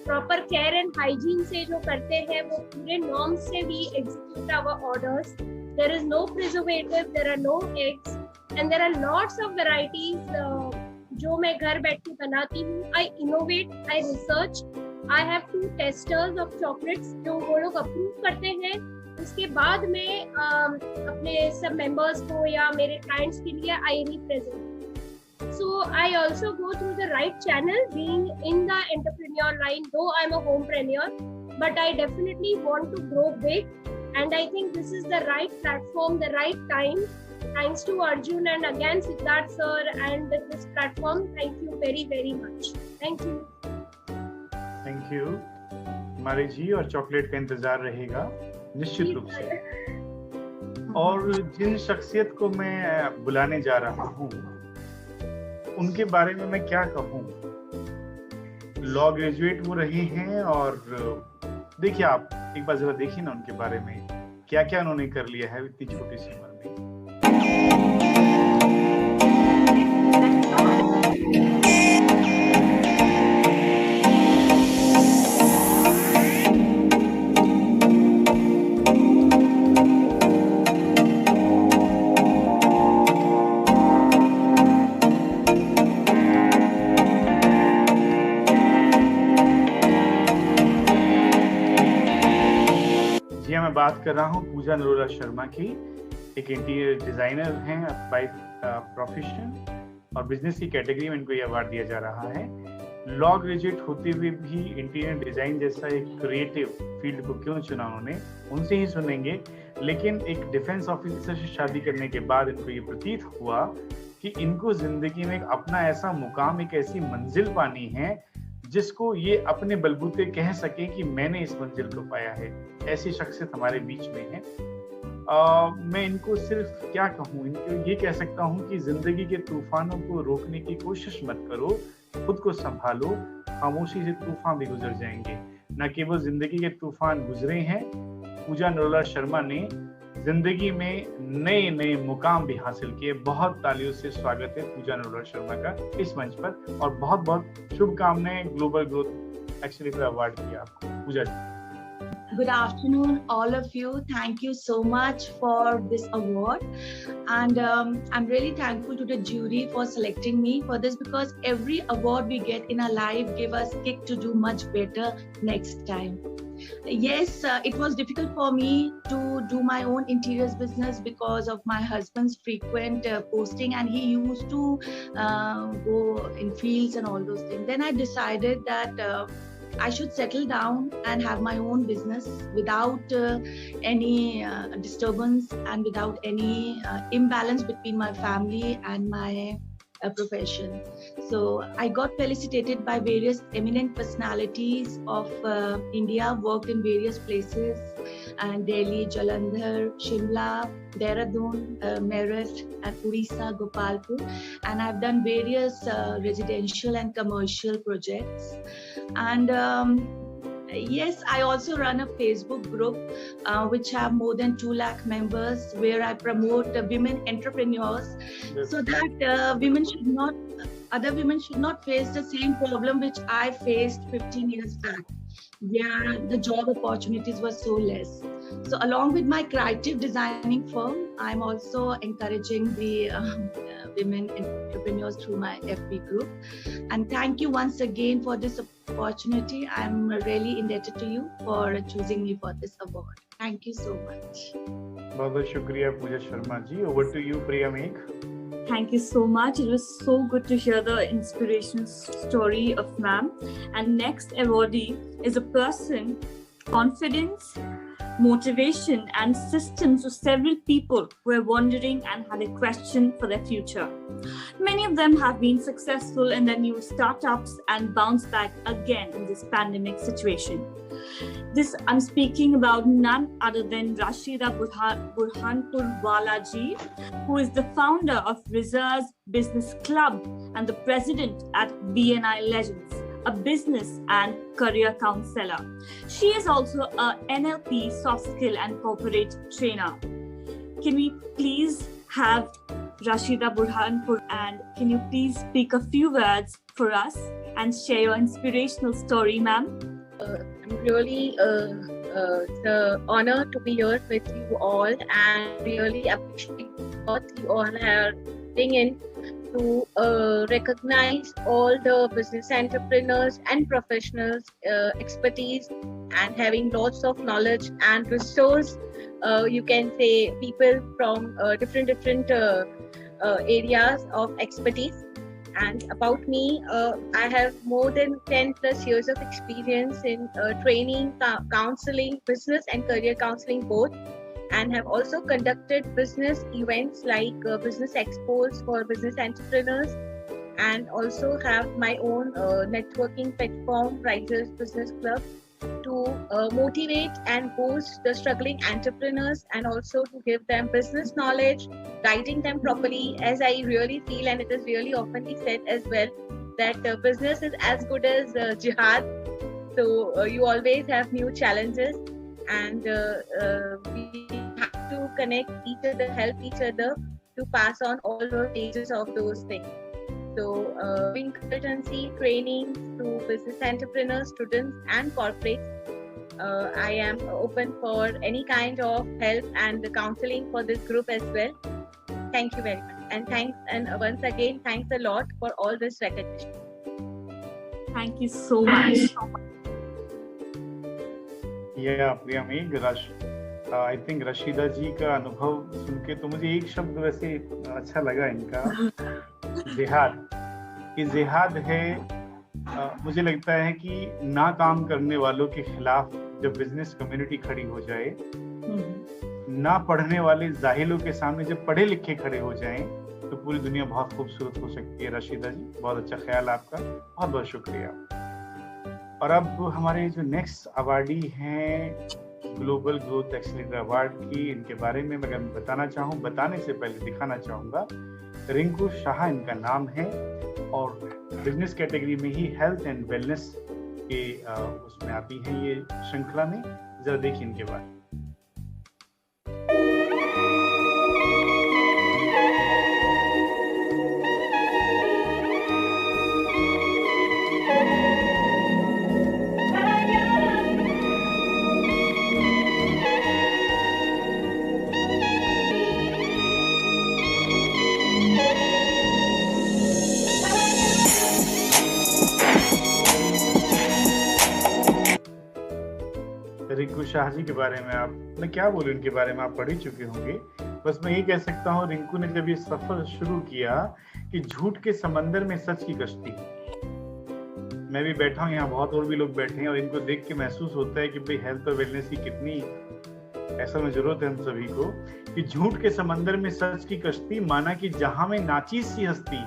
proper care and hygiene से जो करते हैं, वो पूरे norms से भी execute our orders. There is no preservative, there are no eggs, and there are lots of varieties जो मैं घर बैठ के बनाती हूँ. I innovate, I research. I have 2 testers of chocolates जो वो लोग approve करते हैं. उसके बाद मैं अपने सब मेंबर्स को या मेरे क्लाइंट्स के लिए I represent. So I also go through the right channel, being in the entrepreneur line, though I am a homepreneur, but I definitely want to grow big, and I think this is the right platform, the right time. Thanks to Arjun and again Siddharth sir and this platform. Thank you very very much. Thank you. Thank you. हमारे जी और चॉकलेट का इंतजार रहेगा निश्चित रूप से. और जिन शख्सियत को मैं बुलाने जा रहा हूँ, उनके बारे में मैं क्या कहूँ. लॉ ग्रेजुएट वो रहे हैं, और देखिए आप एक बार जरा देखिए ना उनके बारे में क्या क्या उन्होंने कर लिया है इतनी छोटी सी उम्र में. बात कर रहा हूँ पूजा नरोला शर्मा की। एक इंटीरियर डिजाइनर हैं बाय प्रोफेशन और बिजनेस की कैटेगरी में इनको ये अवार्ड दिया जा रहा है। लॉ ग्रेजुएट होते हुए भी इंटीरियर डिजाइन जैसा एक क्रिएटिव फील्ड को क्यों चुना उन्होंने, उनसे ही सुनेंगे। लेकिन एक डिफेंस ऑफिसर से शादी करने के बाद इनको ये प्रतीत हुआ कि इनको जिंदगी में अपना ऐसा मुकाम, एक ऐसी मंजिल पानी है जिसको ये अपने बलबूते कह सके कि मैंने इस मंजिल को पाया है। ऐसी शख्सियत हमारे बीच में है। मैं इनको सिर्फ क्या कहूँ, इनको ये कह सकता हूँ कि जिंदगी के तूफानों को रोकने की कोशिश मत करो, खुद को संभालो, खामोशी से तूफान भी गुजर जाएंगे। न केवल जिंदगी के तूफान गुजरे हैं, पूजा नरोला शर्मा ने जिंदगी में नए नए मुकाम भी हासिल किए। बहुत तालियों से स्वागत है पूजा नरोला शर्मा का इस मंच पर, और बहुत बहुत शुभकामनाएं ग्लोबल ग्रोथ एक्सेलरेटर अवार्ड की आपको पूजा जी। Good afternoon, all of you. Thank you so much for this award, and I'm really thankful to the jury for selecting me for this, because every award we get in our life give us kick to do much better next time. Yes, it was difficult for me to do my own interiors business because of my husband's frequent posting, and he used to go in fields and all those things. Then I decided that I should settle down and have my own business without any disturbance and without any imbalance between my family and my profession. So I got felicitated by various eminent personalities of India, worked in various places, and Delhi, Jalandhar, Shimla, Dehradun, Meerut, and Orissa, Gopalpur, and I've done various residential and commercial projects. And yes, I also run a Facebook group which have more than 2 lakh members, where I promote women entrepreneurs, so that other women should not face the same problem which I faced 15 years back, where the job opportunities were so less. So along with my creative designing firm, I'm also encouraging the women entrepreneurs through my FB group. And thank you once again for this opportunity. I'm really indebted to you for choosing me for this award. Thank you so much. बहुत शुक्रिया पूजा Sharma ji. Over to you, Priya Megh. Thank you so much. It was so good to hear the inspirational story of ma'am. And next awardee is a person, confidence, motivation and systems to several people who are wondering and had a question for their future. Many of them have been successful in their new startups and bounced back again in this pandemic situation. This I'm speaking about none other than Rashida Burhanpurwala ji, who is the founder of Rizaz Business Club and the president at BNI Legends, a business and career counselor. She is also a NLP soft skill and corporate trainer. Can we please have Rashida Burhanpur, and can you please speak a few words for us and share your inspirational story, ma'am? I'm really the honor to be here with you all, and really appreciate what you all are putting in to recognize all the business entrepreneurs and professionals' expertise, and having lots of knowledge and resource. You can say people from different areas of expertise. And about me, I have more than 10 plus years of experience in training, counseling, business and career counseling both, and have also conducted business events like business expos for business entrepreneurs, and also have my own networking platform, Risers Business Club, to motivate and boost the struggling entrepreneurs, and also to give them business knowledge, guiding them properly, as I really feel, and it is really oftenly said as well, that business is as good as jihad. So you always have new challenges, and we have to connect each other, help each other to pass on all the stages of those things. So doing consultancy, training to business entrepreneurs, students and corporates. I am open for any kind of help and counseling for this group as well. Thank you very much. And thanks, and once again, thanks a lot for all this recognition. Thank you so much. Yeah, Priya Megh, I think Rashida ji का अनुभव सुन के तो मुझे एक शब्द वैसे अच्छा लगा इनका, जिहाद। ये जिहाद है, मुझे लगता है कि ना काम करने वालों के खिलाफ जब बिजनेस कम्युनिटी खड़ी हो जाए, ना पढ़ने वाले जाहिलों के सामने जब पढ़े लिखे खड़े हो जाएं, तो पूरी दुनिया बहुत खूबसूरत हो सकती है। रशीदा जी, बहुत अच्छा ख्याल आपका, बहुत बहुत शुक्रिया। और अब हमारे जो नेक्स्ट अवार्डी हैं ग्लोबल ग्रोथ एक्सीलरेटर अवार्ड की, इनके बारे में मैं बताना चाहूँ, बताने से पहले दिखाना चाहूँगा। रिंकू शाह इनका नाम है और बिजनेस कैटेगरी में ही हेल्थ एंड वेलनेस के उसमें आती हैं ये श्रृंखला में। जरा देखिए इनके बारे में। रिंकू शाह जी के बारे में मैं क्या बोलूं, इनके बारे में आप पढ़ ही चुके होंगे। बस मैं ये कह सकता हूँ, रिंकू ने जब ये सफर शुरू किया कि झूठ के समंदर में सच की कश्ती, मैं भी बैठा हूँ यहाँ, बहुत और भी लोग बैठे हैं, और इनको देख के महसूस होता है कि भाई हेल्थ और वेलनेस की कितनी ऐसा में जरूरत है हम सभी को, कि झूठ के समंदर में सच की कश्ती, माना कि जहां में नाचीज सी हस्ती,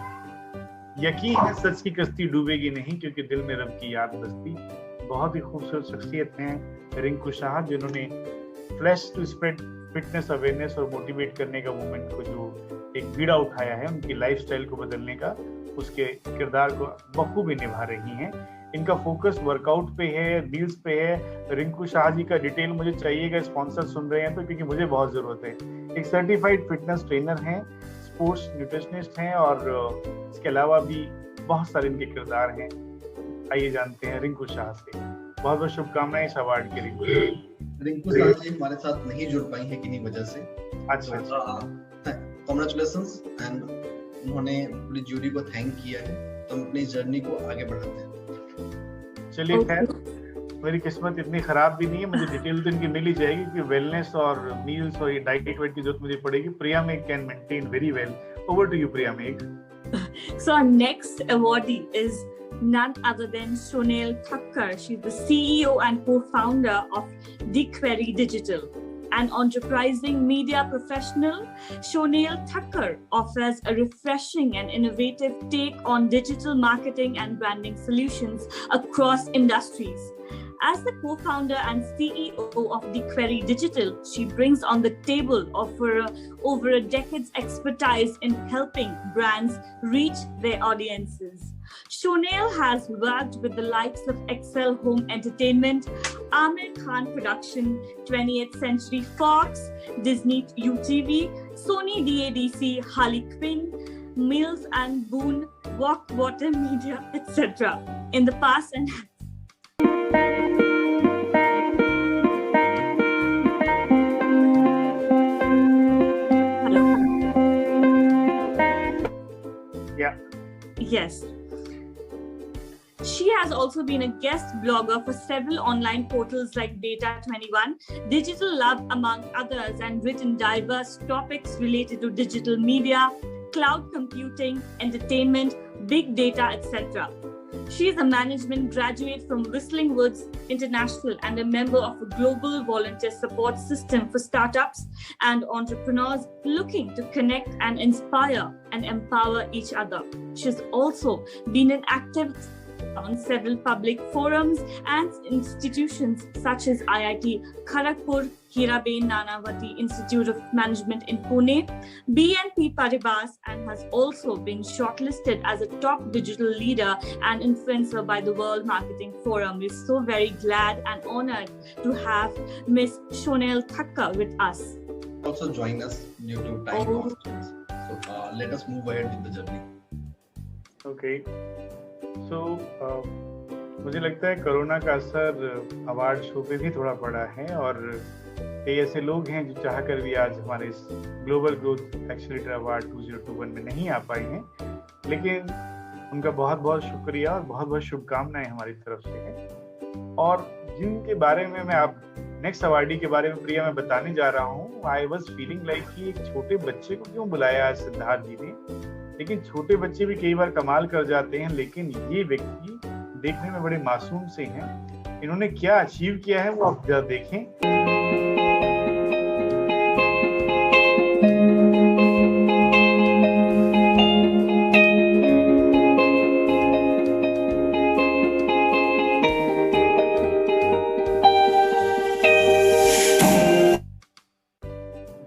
यकीन है सच की कश्ती डूबेगी नहीं, क्योंकि दिल में रब की याद बसती। बहुत ही खूबसूरत शख्सियत हैं रिंकू शाह, जिन्होंने flash to spread fitness awareness और मोटिवेट करने का मूवमेंट को जो एक बीड़ा उठाया है, उनकी लाइफस्टाइल को बदलने का, उसके किरदार को बखूबी निभा रही हैं। इनका फोकस वर्कआउट पे है, रील्स पे है। रिंकू शाह जी का डिटेल मुझे चाहिएगा, स्पॉन्सर सुन रहे हैं तो, क्योंकि मुझे बहुत जरूरत है। एक सर्टिफाइड फिटनेस ट्रेनर हैं, स्पोर्ट्स न्यूट्रिशनिस्ट हैं, और इसके अलावा भी बहुत सारे इनके किरदार हैं। आइए जानते हैं रिंकू शाह से। बहुत बहुत शुभकामनाएं इस अवार्ड के लिए। रिंकू शाह जी हमारे साथ नहीं जुड़ पाई है किन्हीं वजह से। अच्छा, कांग्रेचुलेशंस, एंड उन्होंने पूरी जूरी को थैंक किया है, तो हम अपनी जर्नी को आगे बढ़ाते हैं। चलिए, खैर मेरी किस्मत इतनी खराब भी नहीं है, मुझे डिटेल तो इनकी मिल ही जाएगी कि वेलनेस और मील्स और ये डाइट वेट की जरूरत मुझे पड़ेगी। Priya Megh can maintain very well. Over to you Priya Megh. So our next awardee is none other than Shonel Thakkar. She's the CEO and co-founder of DQuery Digital. An enterprising media professional, Shonel Thakkar offers a refreshing and innovative take on digital marketing and branding solutions across industries. As the co-founder and CEO of DQuery Digital, she brings on the table over a decade's expertise in helping brands reach their audiences. Shonel has worked with the likes of Excel Home Entertainment, Amir Khan Production, 20th Century Fox, Disney UTV, Sony DADC, Harley Quinn, Mills and Boone, Water Media, etc. in the past and Yes. She has also been a guest blogger for several online portals like Data21, Digital Love, among others, and written diverse topics related to digital media, cloud computing, entertainment, big data, etc. She is a management graduate from Whistling Woods International and a member of a global volunteer support system for startups and entrepreneurs looking to connect and inspire and empower each other. She has also been an active on several public forums and institutions such as IIT Kharagpur, Hiraben Nanavati Institute of Management in Pune, BNP Paribas, and has also been shortlisted as a top digital leader and influencer by the World Marketing Forum. We're so very glad and honored to have Miss Shonel Thakkar with us. Also join us due to time constraints. So let us move ahead with the journey. Okay. So, मुझे लगता है कोरोना का असर अवार्ड शो पे भी थोड़ा पड़ा है, और कई ऐसे लोग हैं जो चाहकर भी आज हमारे इस ग्लोबल ग्रोथ एक्सीलरेटर अवार्ड 2021 में नहीं आ पाए हैं, लेकिन उनका बहुत बहुत शुक्रिया और बहुत बहुत शुभकामनाएं हमारी तरफ से हैं। और जिनके बारे में मैं आप नेक्स्ट अवार्डी के बारे में प्रिया मैं बताने जा रहा हूँ। आई वॉज फीलिंग लाइक कि एक छोटे बच्चे को क्यों बुलाया आज सिद्धार्थ जी ने, लेकिन छोटे बच्चे भी कई बार कमाल कर जाते हैं, लेकिन ये व्यक्ति देखने में बड़े मासूम से हैं। इन्होंने क्या अचीव किया है वो आप जरा देखें।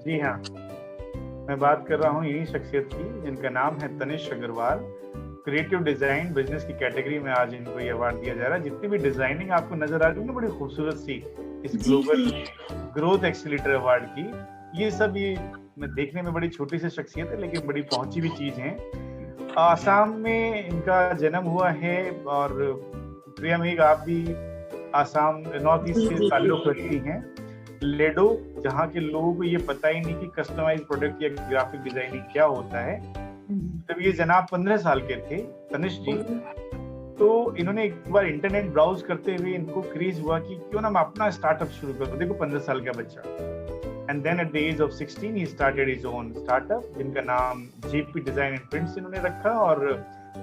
जी हाँ, मैं बात कर रहा हूँ इन्हीं शख्सियत की जिनका नाम है Tanishq Agarwal. Creative design business की कैटेगरी में आज इनको ये अवार्ड दिया जा रहा है। जितनी भी डिजाइनिंग आपको नजर आ रही है ना बड़ी खूबसूरत सी इस ग्लोबल ग्रोथ एक्सीलरेटर अवार्ड की, ये सब ये देखने में बड़ी छोटी सी शख्सियत है लेकिन बड़ी पहुंची हुई चीज है। आसाम में इनका जन्म हुआ है और प्रिया मेघ आप भी आसाम नॉर्थ ईस्ट से ताल्लुक रखती हैं। लेडो, जहाँ के लोगों को ये पता ही नहीं कि कस्टमाइज प्रोडक्ट या ग्राफिक डिजाइनिंग क्या होता है। जब ये जनाब 15 साल के थे तनिष्क जी, तो इन्होंने एक बार इंटरनेट ब्राउज करते हुए इनको क्रेज हुआ कि क्यों ना हम अपना स्टार्टअप शुरू कर दो। देखो 15 साल का बच्चा, and then at the age of 16 he started his own startup जिनका नाम जेपी डिजाइन एंड प्रिंट्स इन्होंने रखा और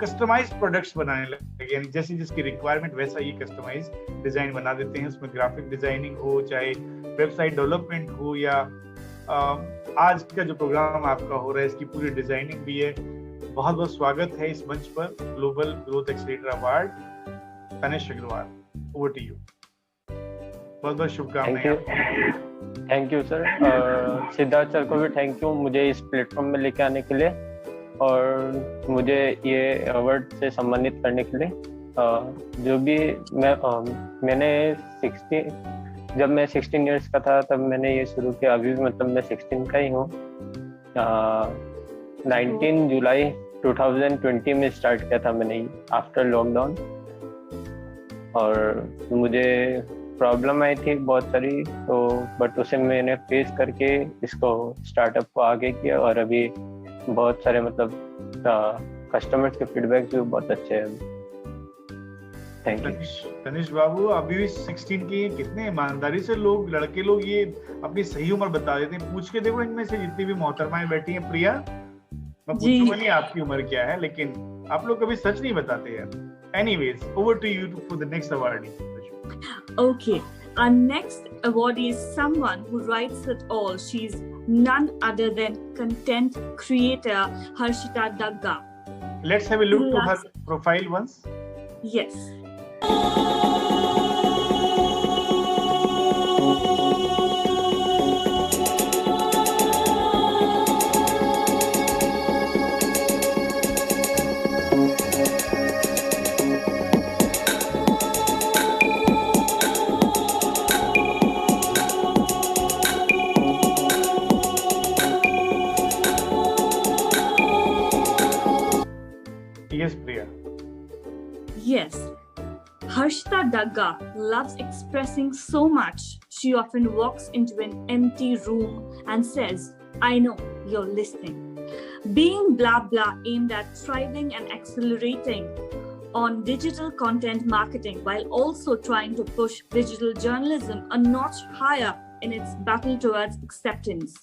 कस्टमाइज प्रोडक्ट्स बनाने लगे। यानी जैसी जिसकी रिक्वायरमेंट वैसा ये कस्टमाइज डिजाइन बना देते हैं। उसमें ग्राफिक डिजाइनिंग हो, चाहे वेबसाइट डेवलपमेंट हो, या आज का जो प्रोग्राम आपका हो रहा है इसकी पूरी डिजाइनिंग भी है। बहुत बहुत स्वागत है इस मंच पर global growth accelerator award Tanishq Agarwal, over to you. बहुत बहुत शुभकामनाएं। Thank you sir. Siddharth sir को भी थैंक यू मुझे इस प्लेटफॉर्म में लेके आने के लिए और मुझे ये अवार्ड से सम्मानित करने के लिए। जो भी मैंने जब मैं 16 इयर्स का था तब मैंने ये शुरू किया। अभी मतलब मैं 16 का ही हूँ। 19 जुलाई 2020 में स्टार्ट किया था मैंने आफ्टर लॉकडाउन, और मुझे प्रॉब्लम आई थी बहुत सारी, तो बट उसे मैंने फेस करके इसको स्टार्टअप को आगे किया और अभी बहुत सारे मतलब कस्टमर्स के फीडबैक भी बहुत अच्छे हैं। Thank you. तनिष्क बाबू अभी भी 16 की, कितने ईमानदारी से लोग लड़के लोग ये अपनी सही उम्र बता देते हैं। पूछ के देखो इनमें से जितनी भी मोहतरमाएं बैठी हैं। प्रिया, मैं पूछूंगा नहीं आपकी उम्र क्या है, लेकिन आप लोग कभी सच नहीं बताते यार। Anyways, over to you for the next awardee. Okay, our next awardee is someone who writes it all. She's none other than content creator Harshita Dagga. Let's have a look to her profile once. Yes. Yes, Priya. Yes. Harshita Dagga loves expressing so much. She often walks into an empty room and says, I know you're listening. Being blah blah aimed at thriving and accelerating on digital content marketing while also trying to push digital journalism a notch higher in its battle towards acceptance.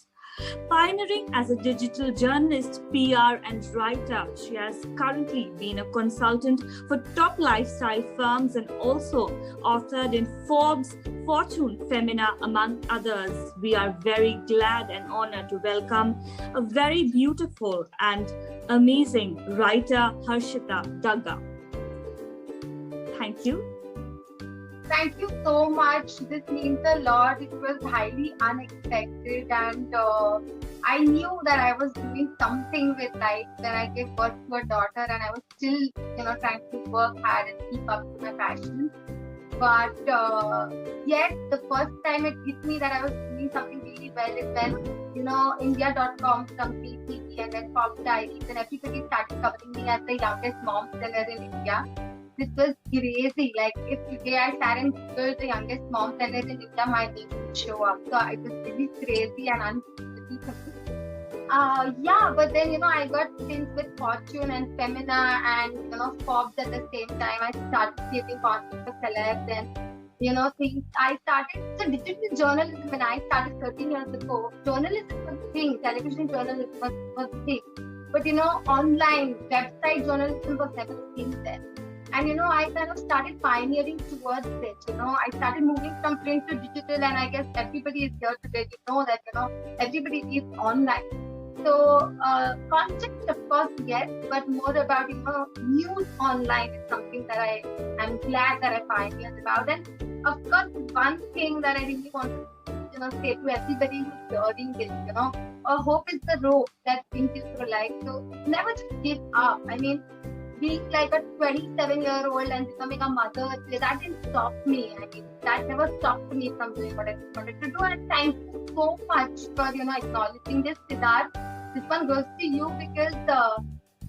Pioneering as a digital journalist, PR and writer, she has currently been a consultant for top lifestyle firms and also authored in Forbes, Fortune, Femina, among others. We are very glad and honored to welcome a very beautiful and amazing writer, Harshita Dagga. Thank you. Thank you so much. This means a lot. It was highly unexpected, and I knew that I was doing something with life when I gave birth to a daughter, and I was still, trying to work hard and keep up to my passion. But yet, the first time it hit me that I was doing something really well is when, India.com, Complete TV, and then Pop Diaries, and everybody started covering me as the youngest mom seller in India. This was crazy. Like, if today I sat and Googled the youngest mom seller in India, my name would show up. So it was really crazy and unbelievable. But then, I got stints with Fortune and Femina and, Forbes at the same time. I started creating content for celebs, and things. I started the digital journalism when I started 13 years ago. Journalism was a thing, television journalism was a thing. But online website journalism was never a thing then. And I kind of started pioneering towards it. I started moving from print to digital, and I guess everybody is here today to know that everybody is online. So content, of course, yes, but more about news online is something that I'm glad that I pioneered about. And of course, one thing that I really want to say to everybody who's hearing this, hope is the rope that brings you through life. So never just give up. I mean, being like a 27-year-old and becoming a mother, that didn't stop me. I mean, that never stopped me from doing what I wanted to do. And thank you so much for acknowledging this, Siddharth. This one goes to you because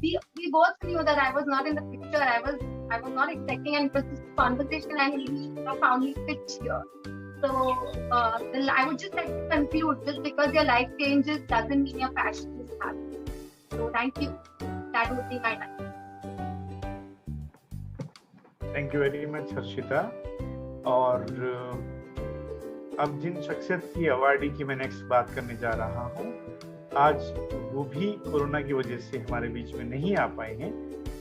we both knew that I was not in the picture. I was not expecting, and it was this conversation and he profoundly fit here. So I would just like to conclude, just because your life changes doesn't mean your passion is happy. So thank you. That would be my time. Thank you very much Harshita. और अब जिन शख्सियत की अवार्डी की मैं नेक्स्ट बात करने जा रहा हूँ, आज वो भी कोरोना की वजह से हमारे बीच में नहीं आ पाए हैं,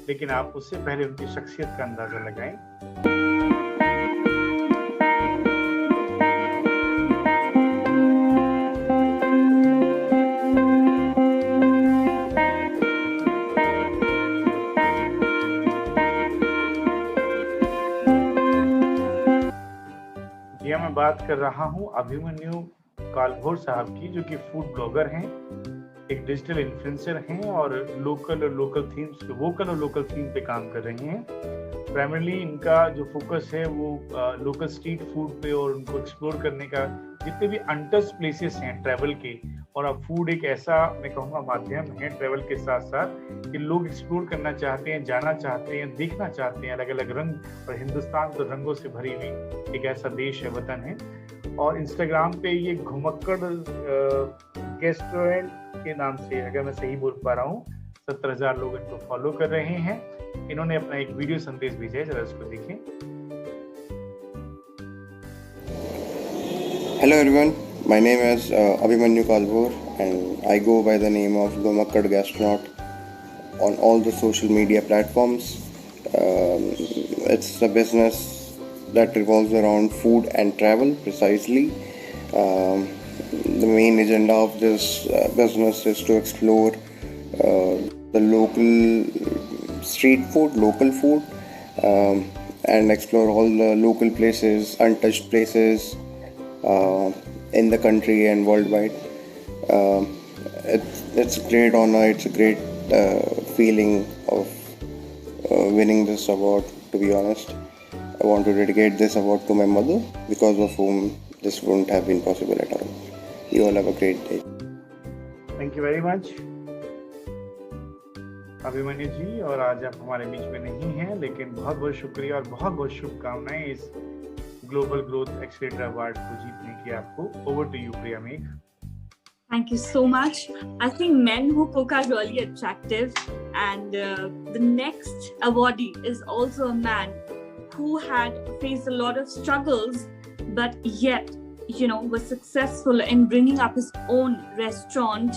लेकिन आप उससे पहले उनकी शख्सियत का अंदाजा लगाएं। मैं बात कर रहा हूं अभिमन्यु कालभोर साहब की, जो कि फूड ब्लॉगर हैं, एक डिजिटल इन्फ्लुएंसर हैं और वोकल और लोकल थीम पे काम कर रहे हैं। प्राइमरली इनका जो फोकस है वो लोकल स्ट्रीट फूड पे और उनको एक्सप्लोर करने का, जितने भी अनटच्ड प्लेसेस हैं ट्रैवल के। और अब फूड एक ऐसा मैं कहूँगा माध्यम है ट्रैवल के साथ साथ कि लोग एक्सप्लोर करना चाहते हैं, जाना चाहते हैं, देखना चाहते हैं अलग अलग रंग। और हिंदुस्तान तो रंगों से भरी हुई एक ऐसा देश है, वतन है। और इंस्टाग्राम पे ये घुमक्कड़ रेस्टोरेंट के नाम से, अगर मैं सही बोल पा रहा हूँ, 70,000 लोग इनको फॉलो कर रहे हैं। इन्होंने अपना एक वीडियो संदेश भेजा है, जरा उसको देखें। Hello everyone, my name is Abhimanyu Kalbhor and I go by the name of Gomakkad Gastronaut on all the social media platforms. It's a business that revolves around food and travel precisely. The main agenda of this business is to explore the local street food, local food, and explore all the local places, untouched places in the country and worldwide. It's a great honor, it's a great feeling of winning this award, to be honest. I want to dedicate this award to my mother, because of whom this wouldn't have been possible at all. You all have a great day. Thank you very much, Abhimanyu जी। और आज आप हमारे बीच में नहीं हैं, लेकिन बहुत बहुत शुक्रिया और बहुत बहुत शुभकामनाएं इस ग्लोबल ग्रोथ एक्सीलरेटर अवार्ड को जीतने की आपको। ओवर टू यू प्रिया मेघ। Thank you so much. I think men who cook are really attractive, and the next awardee is also a man who had faced a lot of struggles, but yet, was successful in bringing up his own restaurant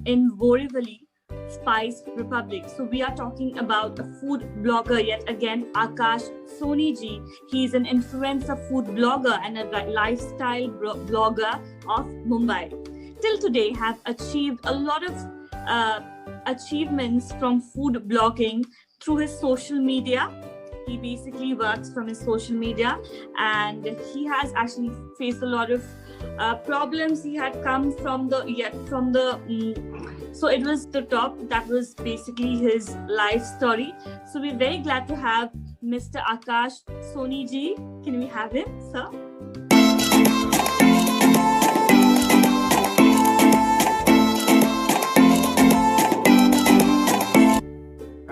in Borivali, Spice Republic. So we are talking about a food blogger yet again, Akash Soni ji. He is an influencer food blogger and a lifestyle blogger of Mumbai. Till today have achieved a lot of achievements from food blogging through his social media. He basically works from his social media, and he has actually faced a lot of problems. He had come from the so it was the top. That was basically his life story. So we're very glad to have Mr. Akash Soni ji. Can we have him, sir?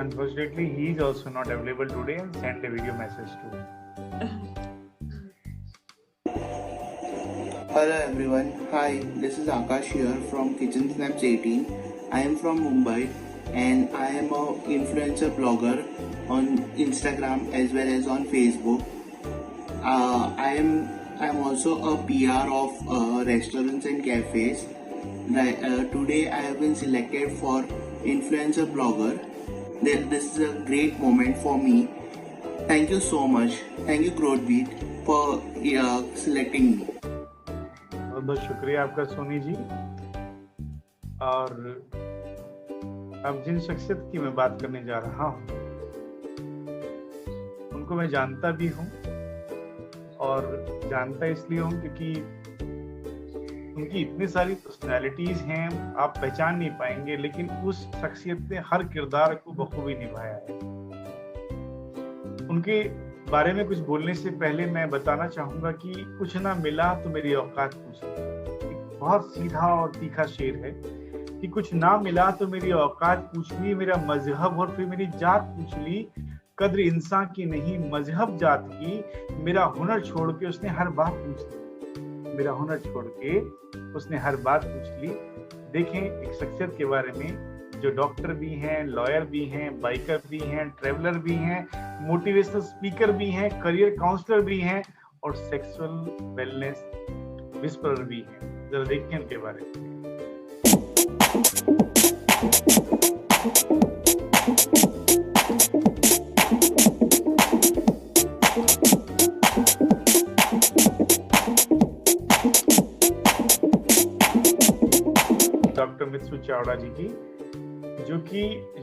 Unfortunately, he is also not available today and sent a video message too. Hello everyone, hi, this is Akash here from Kitchen Snaps 18. I am from Mumbai and I am an influencer blogger on Instagram as well as on Facebook. I am also a PR of restaurants and cafes. Today I have been selected for influencer blogger. This is a great moment for me. Thank you so much. Thank you Growthbeat for selecting me. बहुत बहुत शुक्रिया आपका सोनी जी। और अब जिन शख्सियत की मैं बात करने जा रहा हूँ उनको मैं जानता भी हूँ, और जानता इसलिए हूँ क्योंकि उनकी इतनी सारी पर्सनैलिटीज हैं आप पहचान नहीं पाएंगे, लेकिन उस शख्सियत ने हर किरदार को बखूबी निभाया है। उनके बारे में कुछ बोलने से पहले मैं बताना चाहूंगा कि कुछ ना मिला तो मेरी औकात पूछ ली। एक बहुत सीधा और तीखा शेर है कि कुछ ना मिला तो मेरी औकात पूछ ली, मेरा मजहब और फिर मेरी जात पूछ ली, कद्र इंसान की नहीं मजहब जात की, मेरा हुनर छोड़ के उसने हर बात पूछ ली, मेरा हुनर छोड़ के उसने हर बात पूछ ली। देखें एक शख्सियत के बारे में जो डॉक्टर भी हैं, लॉयर भी हैं, बाइकर भी हैं, ट्रेवलर भी हैं, मोटिवेशनल स्पीकर भी हैं, करियर काउंसलर भी हैं और सेक्सुअल वेलनेस विस्परर भी हैं। जरा देखें उनके बारे में। डॉक्टर मित्सु चावड़ा जी की,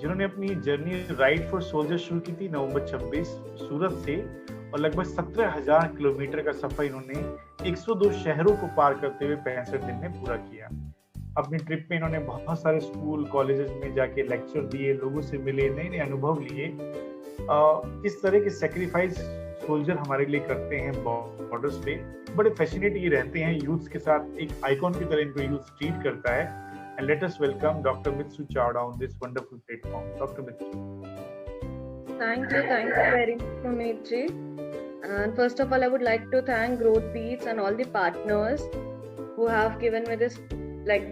जिन्होंने अपनी जर्नी राइड फॉर सोल्जर शुरू की थी नवंबर 26 सूरत से, और लगभग 17,000 किलोमीटर का सफर इन्होंने 102 शहरों को पार करते हुए 65 दिन में पूरा किया। अपनी ट्रिप में इन्होंने बहुत सारे स्कूल कॉलेजेस में जाके लेक्चर दिए, लोगों से मिले, नए नए अनुभव लिए। किस तरह के सेक्रीफाइस सोल्जर हमारे लिए करते हैं बॉर्डर्स पे, बड़े फैसिनेट ये रहते हैं यूथ के साथ, एक आइकॉन की तरह इनको यूथ ट्रीट करता है। And let us welcome Dr. Mitsu Chawda on this wonderful platform. Dr. Mitsu. Thank you very much, Sumit ji. And first of all, I would like to thank Growthbeats and all the partners who have given me this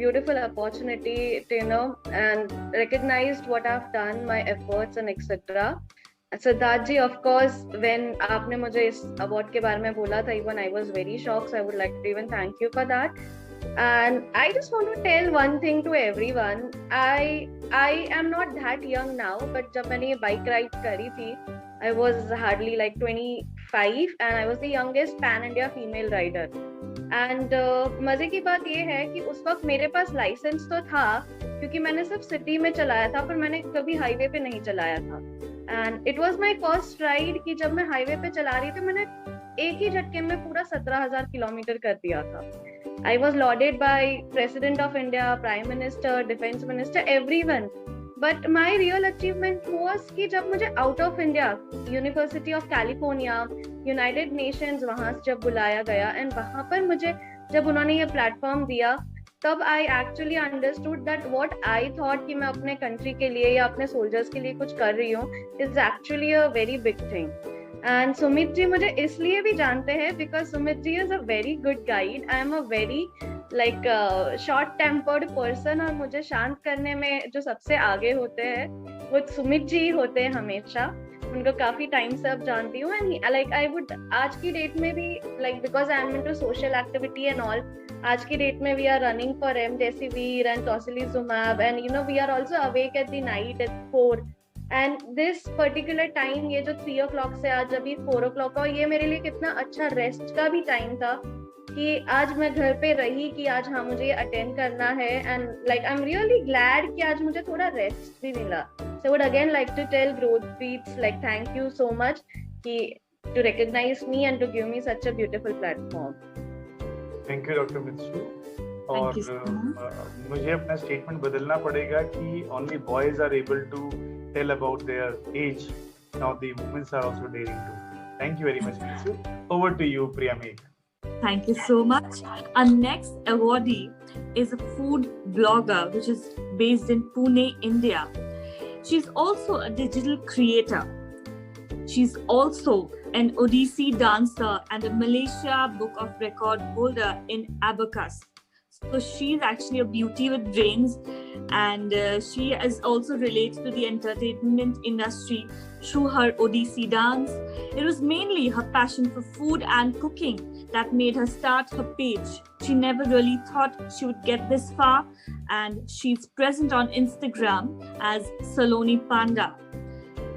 beautiful opportunity to and recognized what I've done, my efforts and etc. Siddharth ji, of course, when आपने मुझे इस award के बारे में बोला था, even I was very shocked. So I would like to even thank you for that. And I just want to tell one thing to everyone. I am not that young now, but जब मैंने ये bike ride करी थी, I was hardly 25 and I was the youngest pan India female rider. And मजे की बात ये है कि उस वक्त मेरे पास लाइसेंस तो था क्योंकि मैंने सिर्फ सिटी में चलाया था, पर मैंने कभी हाईवे पे नहीं चलाया था। And it was my first ride कि जब मैं हाईवे पे चला रही थी, मैंने एक ही झटके में पूरा 17,000 किलोमीटर कर दिया था। I was lauded by President of India, Prime Minister, Defense Minister, everyone. But my real achievement was कि जब मुझे out of India, University of California, United Nations वहाँ से जब बुलाया गया, and वहाँ पर मुझे जब उन्होंने ये प्लेटफॉर्म दिया, तब I actually understood that what I thought कि मैं अपने country के लिए या अपने soldiers के लिए कुछ कर रही हूँ is actually a very big thing. And Sumit ji मुझे इसलिए भी जानते हैं because Sumit ji is a very good guide. I am a very short tempered person और मुझे शांत करने में जो सबसे आगे होते हैं वो सुमित जी होते हैं हमेशा। उनको काफी टाइम से अब जानती हूँ and I would आज की डेट में भी because I am into social activity and all, आज की डेट में we are running for remdesivir and tocilizumab and we are also awake at the night at 4. And this particular time, ये जो 3 o'clock से आज अभी 4 o'clock का, ये मेरे लिए कितना अच्छा रेस्ट का भी टाइम था कि आज मैं घर पे रही कि आज हाँ मुझे ये अटेंड करना है and I'm really glad कि आज मुझे थोड़ा रेस्ट भी मिला. So I would again like to tell Growthbeats thank you so much कि to recognize me and to give me such a beautiful platform. Thank you Dr. Mitsu. और मुझे अपना स्टेटमेंट बदलना पड़ेगा कि only boys are able to tell about their age. Now the women are also daring to. Thank you very much, Mitsu. Over to you, Priya Megh. Thank you so much. Our next awardee is a food blogger which is based in Pune, India. She's also a digital creator. She's also an Odissi dancer and a Malaysia Book of Record holder in Abacus. So she's actually a beauty with brains, and she is also related to the entertainment industry through her Odissi dance. It was mainly her passion for food and cooking that made her start her page. She never really thought she would get this far, and she's present on Instagram as Saloni Panda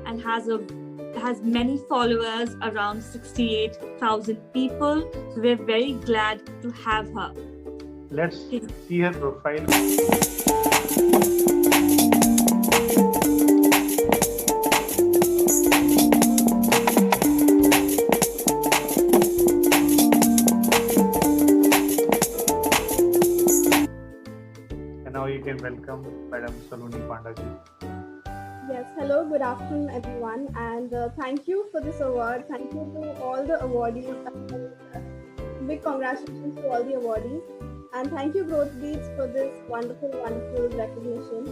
and has many followers, around 68,000 people. So we're very glad to have her. Let's see her profile. And now you can welcome Madam Saloni Panda ji. Yes, hello, good afternoon everyone, and thank you for this award. Thank you to all the awardees. Big congratulations to all the awardees, and thank you Growth Beats for this wonderful recognition.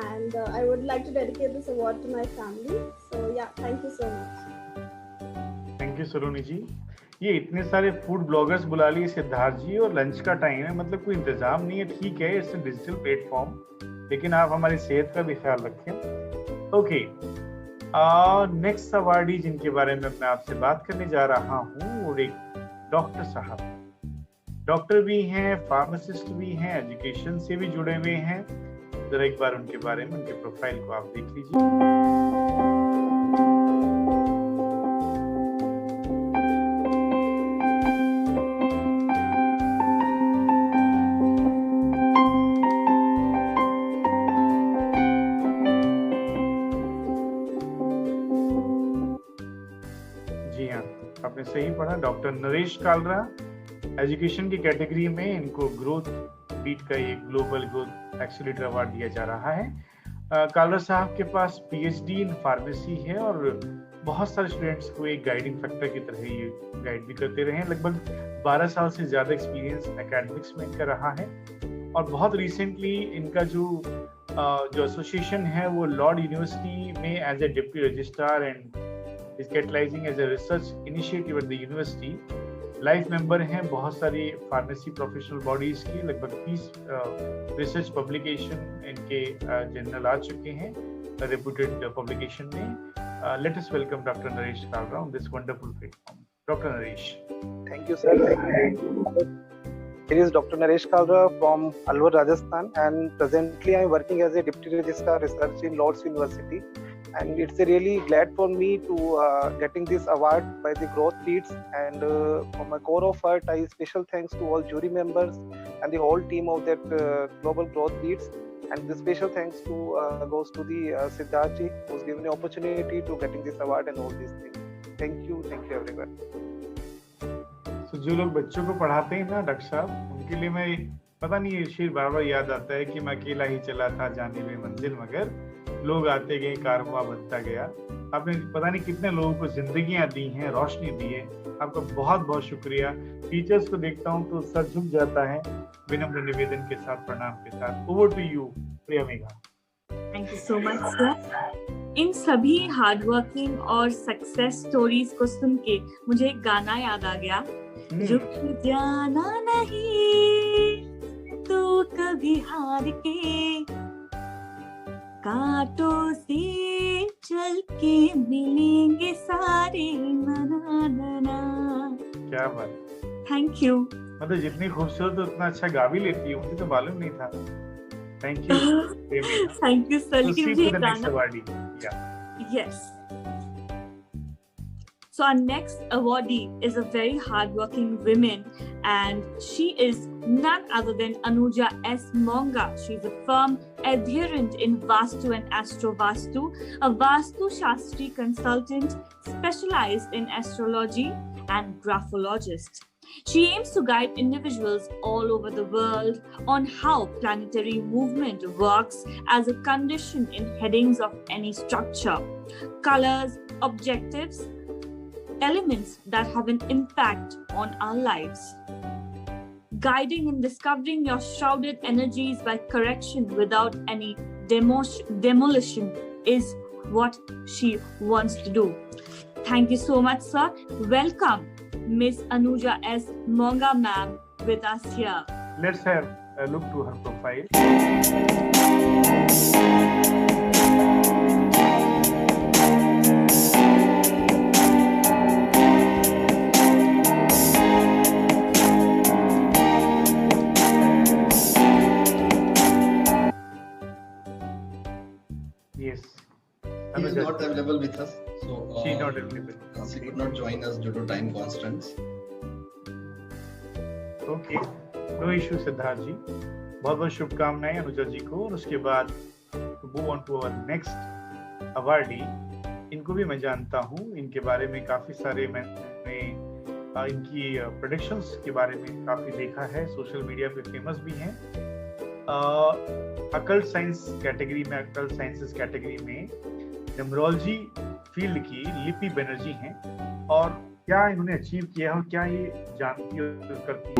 And I would like to dedicate this award to my family. So yeah, thank you so much. Thank you Saloni ji. ये इतने सारे फूड ब्लॉगर्स बुला लिए सिद्धार्थ जी, और लंच का टाइम है, मतलब कोई इंतजाम नहीं है. ठीक है, इट्स अ डिजिटल प्लेटफॉर्म, लेकिन आप हमारी सेहत का भी ख्याल रखें. ओके, नेक्स्ट अवार्डी जिनके बारे में मैं आपसे बात करने जा रहा हूँ, वो एक डॉक्टर साहब. डॉक्टर भी हैं, फार्मासिस्ट भी हैं, एजुकेशन से भी जुड़े हुए हैं. जरा एक बार उनके बारे में, उनके प्रोफाइल को आप देख लीजिए. आपने सही पढ़ा, डॉक्टर नरेश कालरा. एजुकेशन की कैटेगरी में इनको ग्रोथ बीट का एक ग्लोबल ग्रोथ एक्सीलरेटर अवार्ड दिया जा रहा है. कालरा साहब के पास पीएचडी इन फार्मेसी है, और बहुत सारे स्टूडेंट्स को एक गाइडिंग फैक्टर की तरह ये गाइड भी करते रहे हैं. लगभग 12 साल से ज्यादा एक्सपीरियंस एकेडमिक्स में इनका रहा है, और बहुत रिसेंटली इनका जो एसोसिएशन है वो लॉर्ड यूनिवर्सिटी में as a deputy registrar and is catalyzing as a research initiative at the university. Life member हैं बहुत सारी फार्मेसी प्रोफेशनल बॉडीज की. लगभग 30 रिसर्च पब्लिकेशन इनके जर्नल आ चुके हैं रेप्यूटेड पब्लिकेशन में. Let us welcome doctor Naresh Kalra on this wonderful platform. Dr. Naresh. Thank you, sir. It is Dr. Naresh Kalra from Alwar, Rajasthan, and presently I am working as a Deputy Registrar Research in Lord's University. And it's really glad for me to getting this award by the Growth Beats, and from my core of heart, I special thanks to all jury members and the whole team of that Global Growth Beats, and the special thanks to goes to the Siddharth ji, who's given the opportunity to getting this award and all these things. Thank you everyone. So जो लोग बच्चों को पढ़ाते हैं ना डॉक्टर साहब, उनके लिए मैं पता नहीं ये शेर बार बार याद आता है कि मैं अकेला ही चला था जाने में मंजिल, मगर लोग आते गए, कारवां बनता गया. आपने पता नहीं कितने लोगों को जिंदगियां दी हैं, रोशनी दी है. आपका बहुत बहुत शुक्रिया. टीचर्स को देखता हूं तो सर झुक जाता है. विनम्र निवेदन के साथ, प्रणाम के साथ. Over to you Priya Megha. Thank you so much sir. इन सभी हार्डवर्किंग और सक्सेस स्टोरीज को सुन के मुझे एक गाना याद आ गया. रुक जाना नहीं तो कभी हार के, कांटों से चल के मिलेंगे सारे ना. क्या बात. Thank you. मतलब जितनी खूबसूरत उतना अच्छा गा भी लेती है, मुझे तो मालूम नहीं था. Thank you. Thank you sir. लेकिन मुझे गाना. Yes. So our next awardee is a very hardworking woman, and she is none other than Anuja S. Monga. She's a firm adherent in Vastu and Astro Vastu, a Vastu Shastri consultant specialized in astrology and graphologist. She aims to guide individuals all over the world on how planetary movement works as a condition in headings of any structure, colors, objectives, elements that have an impact on our lives. Guiding and discovering your shrouded energies by correction without any demolition is what she wants to do. Thank you so much, sir. Welcome, Miss Anuja S. Monga ma'am with us here. Let's have look to her profile. Yes. He is not available with us, so she not available. She could not join us due to time constraints. Okay, no issue Siddharth जी. बहुत बहुत शुभकामनाएं अनुजा जी को. और उसके बाद move on to our next awardee. इनको भी मैं जानता हूँ, इनके बारे में काफी सारे मैंने इनकी प्रोडक्शंस के बारे में काफी देखा है, सोशल मीडिया पे फेमस भी हैं. अकल्ट साइंस कैटेगरी में, अकल्ट साइंसेस कैटेगरी में न्यूमरोलॉजी फील्ड की लिपि बनर्जी हैं. और क्या इन्होंने अचीव किया है और क्या ये जानती और करती है?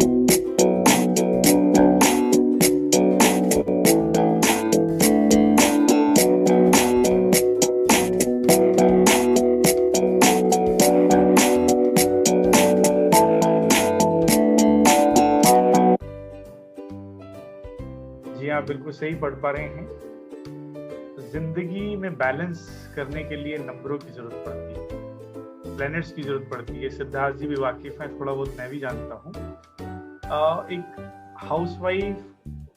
जी आप बिल्कुल सही पढ़ पा रहे हैं. जिंदगी में बैलेंस करने के लिए नंबरों की जरूरत पड़ती है, प्लैनेट्स की जरूरत पड़ती है. सिद्धार्थ जी भी वाकिफ हैं, थोड़ा बहुत मैं भी जानता हूँ. एक हाउसवाइफ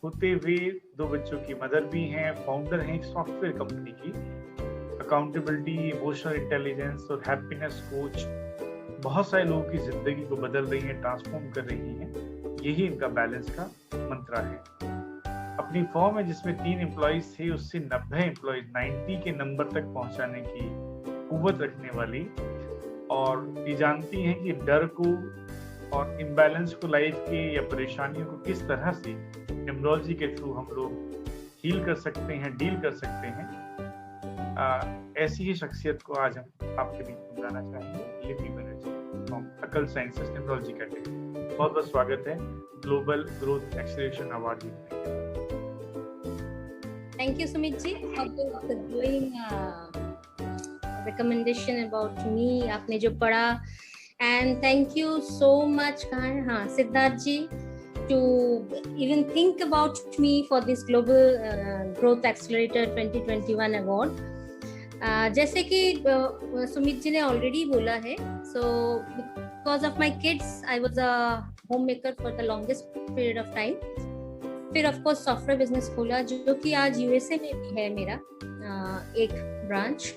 होते हुए 2 बच्चों की मदर भी हैं, फाउंडर हैं एक सॉफ्टवेयर कंपनी की. अकाउंटेबिलिटी, इमोशनल इंटेलिजेंस और हैप्पीनेस कोच बहुत सारे लोगों की जिंदगी को बदल रही हैं, ट्रांसफॉर्म कर रही हैं. यही इनका बैलेंस का मंत्र है. अपनी फॉर्म में जिसमें 3 एम्प्लॉइज थे, उससे 90 एम्प्लॉइज 90 के नंबर तक पहुंचाने की कुव्वत रखने वाली. और ये जानती हैं कि डर को और इम्बैलेंस को, लाइफ के या परेशानियों को किस तरह से न्यूमरोलॉजी के थ्रू हम लोग हील कर सकते हैं, डील कर सकते हैं. ऐसी ही शख्सियत को आज हम आपके बीच में लाना चाहेंगे. लिपि Banerjee from occult sciences numerology category. बहुत बहुत स्वागत है ग्लोबल ग्रोथ एक्सेलरेशन अवार्ड जीतने के लिए. Thank you, Sumit ji, for the glowing recommendation about me. आपने जो पढ़ा, and thank you so much, हाँ, सिद्धार्थ जी, to even think about me for this Global Growth Accelerator 2021 award. जैसे कि सुमित जी ने already बोला है, so because of my kids, I was a homemaker for the longest period of time. फिर ऑफ कोर्स सॉफ्टवेयर बिजनेस खोला, जो कि आज यूएसए में भी है मेरा एक branch.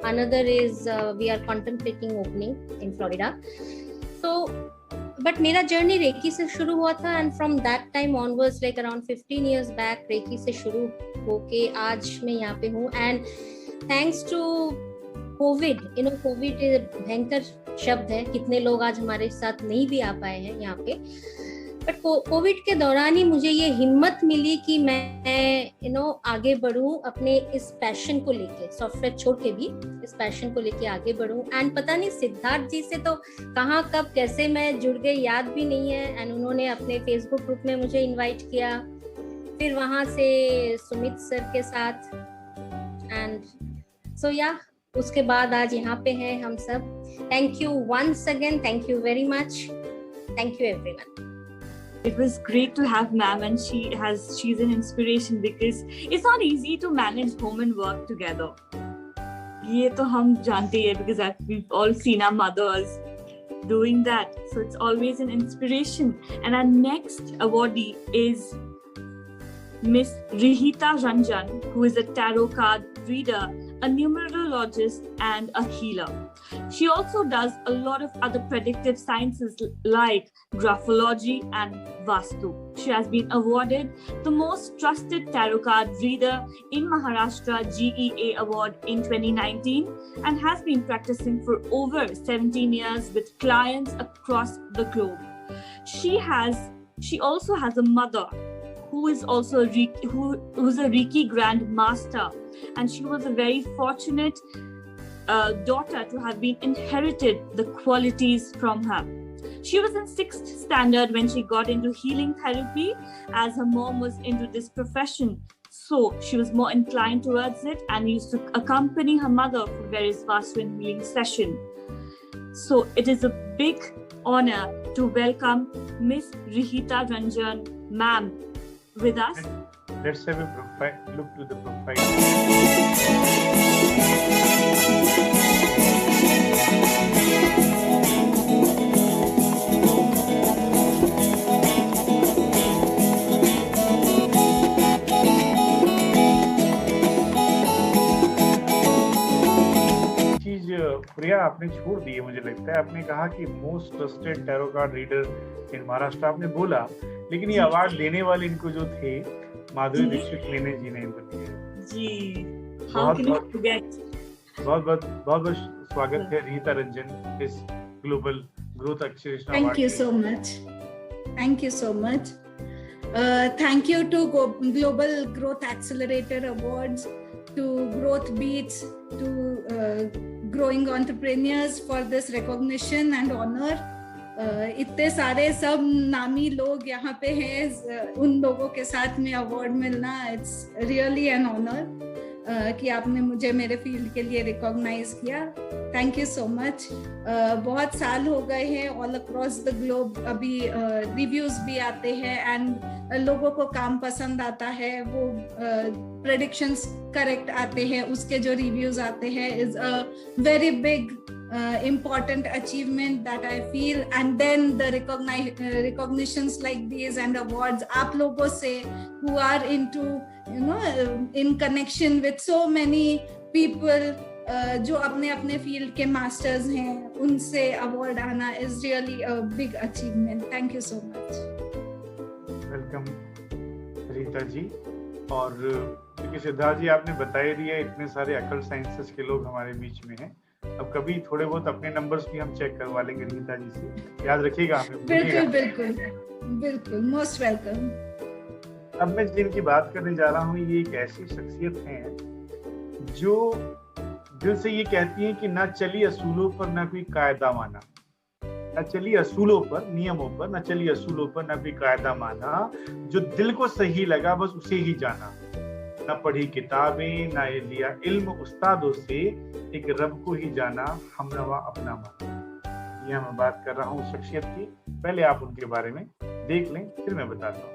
Another is we are contemplating opening in Florida. So but मेरा जर्नी रेकी से शुरू हुआ था, and from that time onwards, like around 15 years back, reiki से शुरू होके आज मैं यहाँ पे हूँ. And thanks to Covid, Covid भयंकर शब्द है, कितने लोग आज हमारे साथ नहीं भी आ पाए हैं यहाँ पे. बट कोविड के दौरान ही मुझे ये हिम्मत मिली कि मैं आगे बढ़ूं अपने इस पैशन को लेके, सॉफ्टवेयर छोड़ के भी इस पैशन को लेके आगे बढ़ूं. एंड पता नहीं सिद्धार्थ जी से तो कहाँ कब कैसे मैं जुड़ गई याद भी नहीं है. एंड उन्होंने अपने फेसबुक ग्रुप में मुझे इनवाइट किया, फिर वहां से सुमित सर के साथ, एंड सो या उसके बाद आज यहाँ पे हैं हम सब. Thank you once again, thank you very much, thank you everyone. It was great to have ma'am, and she's an inspiration because it's not easy to manage home and work together. ये तो हम जानते हैं because we've all seen our mothers doing that. So it's always an inspiration. And our next awardee is Miss Rihita Ranjan, who is a tarot card reader, a numerologist, and a healer. She also does a lot of other predictive sciences like graphology and Vastu. She has been awarded the most trusted tarot card reader in Maharashtra GEA Award in 2019 and has been practicing for over 17 years with clients across the globe. She also has a mother who is also who's a Reiki Grand Master, and she was a very fortunate daughter to have been inherited the qualities from her. She was in 6th standard when she got into healing therapy, as her mom was into this profession. So she was more inclined towards it and used to accompany her mother for various Vastu and healing sessions. So it is a big honor to welcome Miss Rihita Ranjan, ma'am. with us. Let's have a look to the profile. प्रिया आपने छोड़ दी है, मुझे लगता है। आपने कहा कि most trusted tarot card reader इन महाराष्ट्र आपने बोला, लेकिन ये अवार्ड लेने वाले इनको जो थे माधुरी दीक्षित लेने जी ने इनको दिया जी। बहुत स्वागत है रीता रंजन इस global growth acceleration award. Thank you so much thank you to global growth accelerator awards, to Growth Beats, to growing entrepreneurs for this recognition and honor. इतने सारे सब नामी लोग यहाँ पे हैं, उन लोगों के साथ में अवार्ड मिलना, इट्स रियली एन ऑनर कि आपने मुझे मेरे फील्ड के लिए रिकॉग्नाइज किया। Thank you so much. बहुत साल हो गए हैं ऑल अक्रॉस द ग्लोब, अभी रिव्यूज भी आते हैं एंड लोगों को काम पसंद आता है, वो प्रेडिक्शंस करेक्ट आते हैं, उसके जो रिव्यूज आते हैं is a very big important achievement that I feel, and then the recognitions like these and awards आप लोगों से who are into in connection with so many people जो अपने अपने फील्ड के मास्टर्स हैं, उनसे अवार्ड आना is really a big achievement. Thank you so much. Welcome Rita ji. और क्योंकि सिद्धार्थ जी आपने बता ही दिया, इतने सारे अकल साइंसेस के लोग हमारे बीच में हैं, अब कभी थोड़े बहुत अपने नंबर्स भी हम चेक करवा लेंगे रीता जी से, याद रखिएगा हमें। बिल्कुल मोस्ट वेलकम। अब मैं जिनकी बात करने जा रहा हूँ, ये एक ऐसी शख्सियत हैं जो दिल से ये कहती हैं कि ना चली असूलों पर ना कोई कायदा माना, ना चली असूलों पर, नियमों पर, ना चली असूलों पर ना कोई कायदा माना, जो दिल को सही लगा बस उसे ही जाना, ना पढ़ी किताबें ना लिया इल्म उस्तादों से, एक रब को ही जाना हमनवा अपना माना। यह मैं बात कर रहा हूँ शख्सियत की। पहले आप उनके बारे में देख लें, फिर मैं बताता हूँ।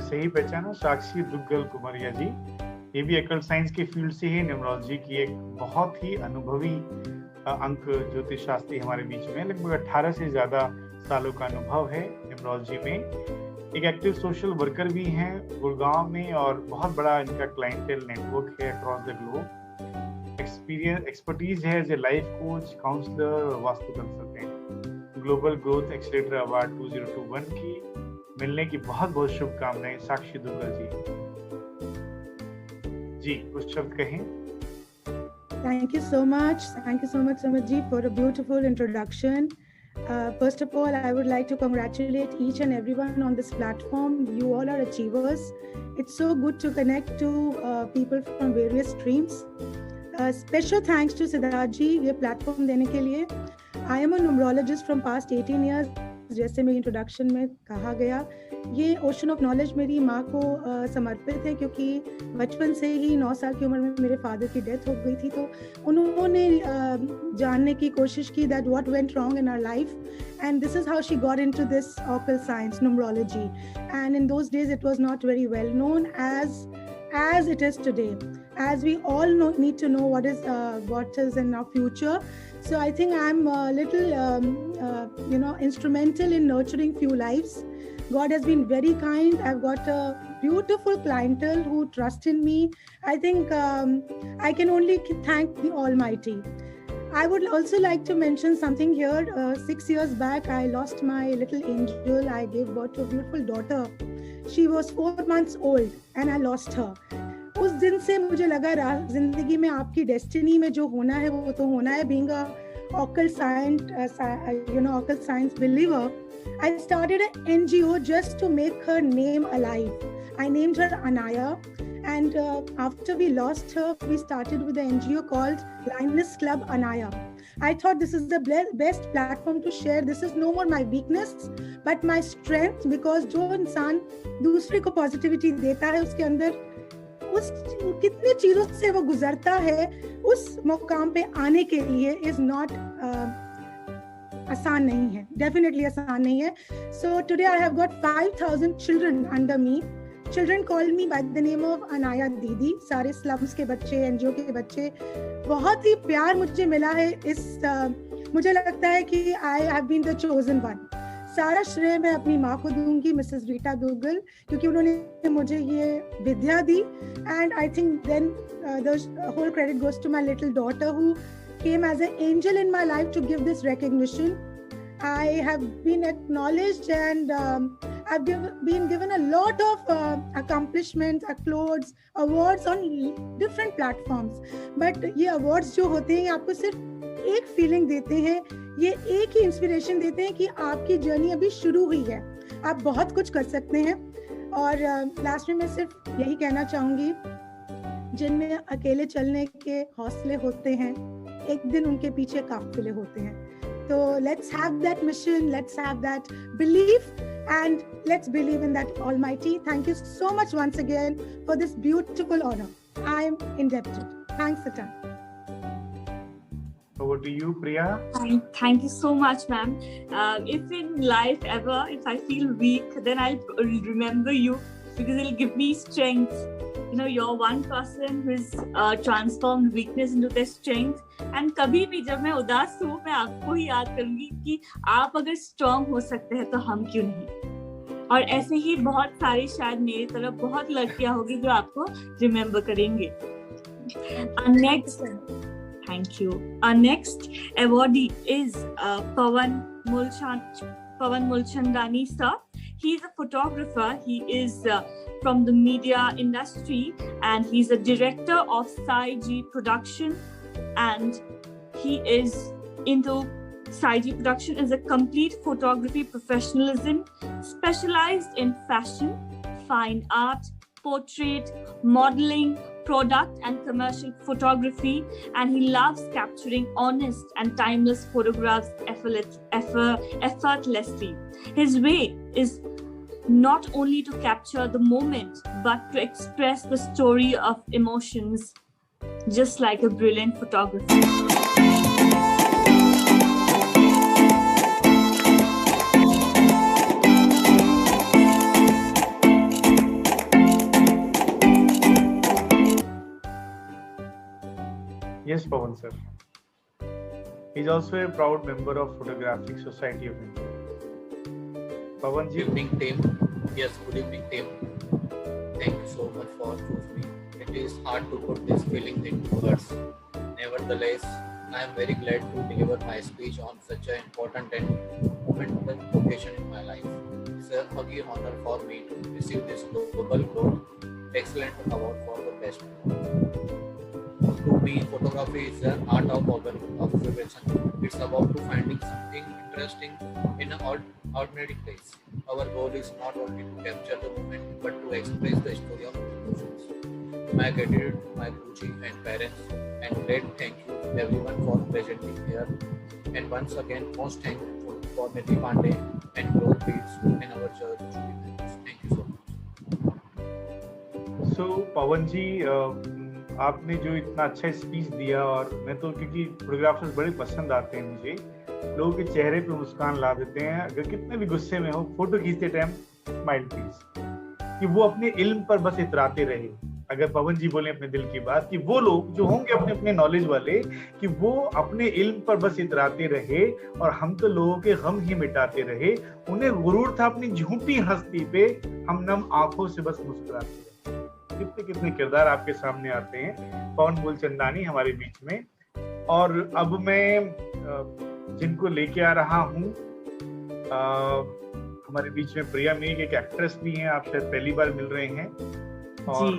सही पहचाना, साक्षी दुग्गल कुमारिया जी। ये भी अकल साइंस के फील्ड से है, न्यूमरोलॉजी की एक बहुत ही अनुभवी अंक ज्योतिष शास्त्री हमारे बीच में, लगभग 18 से ज्यादा सालों का अनुभव है न्यूमरोलॉजी में। एक एक्टिव सोशल वर्कर भी हैं गुड़गांव में, और बहुत बड़ा इनका क्लाइंटेल नेटवर्क है अक्रॉस द ग्लोब। एक्सपर्टीज है as a life coach, counsellor और vastu consultant. Global growth accelerator award 2021 की मिलने की बहुत बहुत शुभकामनाएं साक्षी दुग्गल जी। कुछ शब्द कहें। Thank you so much Samad ji for a beautiful introduction. First of all, I would like to congratulate each and everyone on this platform. You all are achievers. It's so good to connect to people from various streams. Special thanks to Siddharth ji ये platform देने के लिए। I am a numerologist from past 18 years. जैसे मेरी इंट्रोडक्शन में कहा गया, ये ओशन ऑफ नॉलेज मेरी माँ को समर्पित है, क्योंकि बचपन से ही 9 साल की उम्र में मेरे फादर की डेथ हो गई थी। तो उन्होंने जानने की कोशिश की that what went wrong in our life, and this is how she got into this occult science numerology, and in those days it was not very well known as it is today, as we all need to know what is in our future. So I think I'm a little instrumental in nurturing few lives. God has been very kind. I've got a beautiful clientele who trust in me. I think I can only thank the Almighty. I would also like to mention something here. 6 years back, I lost my little angel. I gave birth to a beautiful daughter. She was 4 months old and I lost her. उस दिन से मुझे लगा जिंदगी में आपकी डेस्टिनी में जो होना है वो तो होना है। Being a occult science believer, I started an NGO just to make her name alive. I named her Anaya. And after we lost her, we started with an NGO called Lioness Club Anaya. I thought this is the best platform to share. This is no more my weakness, but my strength, because जो इंसान दूसरे को positivity देता है, उसके अंदर उस कितने चीजों से वो गुजरता है, उस मुकाम पे आने के लिए is not आसान नहीं है, definitely आसान नहीं है. So today I have got 5,000 children under me. Children call me by the name of Anaya Didi. सारे slums के बच्चे, NGO के बच्चे, बहुत ही प्यार मुझे मिला है. मुझे लगता है कि I have been the chosen one. सारा श्रेय मैं अपनी माँ को दूंगी, मिसेस रीटा दुग्गल, क्योंकि उन्होंने मुझे ये विद्या दी. And I think then the whole credit goes to my little daughter who came as an angel in my life to give this recognition. I have been acknowledged and I've been given a lot of accomplishments, accolades, awards on different platforms. But ये awards जो होते हैं आपको सिर्फ एक feeling देते हैं, ये एक ही इंस्पिरेशन देते हैं कि आपकी जर्नी अभी शुरू हुई है, आप बहुत कुछ कर सकते हैं. और लास्ट में मैं सिर्फ यही कहना चाहूँगी, जिनमें अकेले चलने के हौसले होते हैं, एक दिन उनके पीछे काफिले होते हैं. So let's have that mission, let's have that belief, and let's believe in that Almighty. Thank you so much once again for this beautiful honor. I am indebted. Thanks a ton. Over to you, Priya. Thank you so much, ma'am. If in life ever, if I feel weak, then I'll remember you because it'll give me strength. You know, you're one person who's transformed weakness into their strength. And कभी भी जब मैं उदास हूँ, मैं आपको ही याद करूँगी कि आप अगर strong हो सकते हैं तो हम क्यों नहीं. और ऐसे ही बहुत सारी शायद मेरी तरफ बहुत लड़कियाँ होगी जो आपको remember करेंगे. Thank you. Our next awardee is Pawan Mulchandani sir. He's a photographer. He is from the media industry and he's a director of Sai-G Production, and he is into Sai-G Production as a complete photography professionalism, specialized in fashion, fine art, portrait, modeling, product and commercial photography, and he loves capturing honest and timeless photographs effortlessly. His way is not only to capture the moment, but to express the story of emotions, just like a brilliant photographer. Yes, Pawan sir. He is also a proud member of Photographic Society of India. Pawan ji. Good evening, team. Yes, good evening, team. Thank you so much for choosing me. It is hard to put these feelings into words. Nevertheless, I am very glad to deliver my speech on such an important and momentous occasion in my life. It's a huggy honor for me to receive this Global Growth Excellent Award for the best. To me, photography is an art of observation. It's about to finding something interesting in an ordinary place. Our goal is not only to capture the moment, but to express the story of emotions. My gratitude to my Guruji and parents, and great thank you everyone for presenting here. And once again, most thankful for Nidhi Pandey and Growth Beats in our church. Thank you so much. So, Pawan ji, आपने जो इतना अच्छा स्पीच दिया, और मैं तो क्योंकि फोटोग्राफर्स बड़े पसंद आते हैं मुझे, लोगों के चेहरे पे मुस्कान ला देते हैं, अगर कितने भी गुस्से में हो फोटो खींचते टाइम स्माइल प्लीज, कि वो अपने इल्म पर बस इतराते रहे. अगर पवन जी बोले अपने दिल की बात, कि वो लोग जो होंगे अपने अपने नॉलेज वाले, कि वो अपने इल्म पर बस इतराते रहे और हम तो लोगों के गम ही मिटाते रहे. उन्हें गुरूर था अपनी झूठी हस्ती पे, हम नम आंखों से बस मुस्कुराते रहे. कितने कितने किरदार आपके सामने आते हैं. पवन मूलचंदानी हमारे बीच में. और अब मैं जिनको लेके आ रहा हूँ, हमारे बीच में प्रिया मेघ एक एक्ट्रेस भी हैं, आप शायद पहली बार मिल रहे हैं, और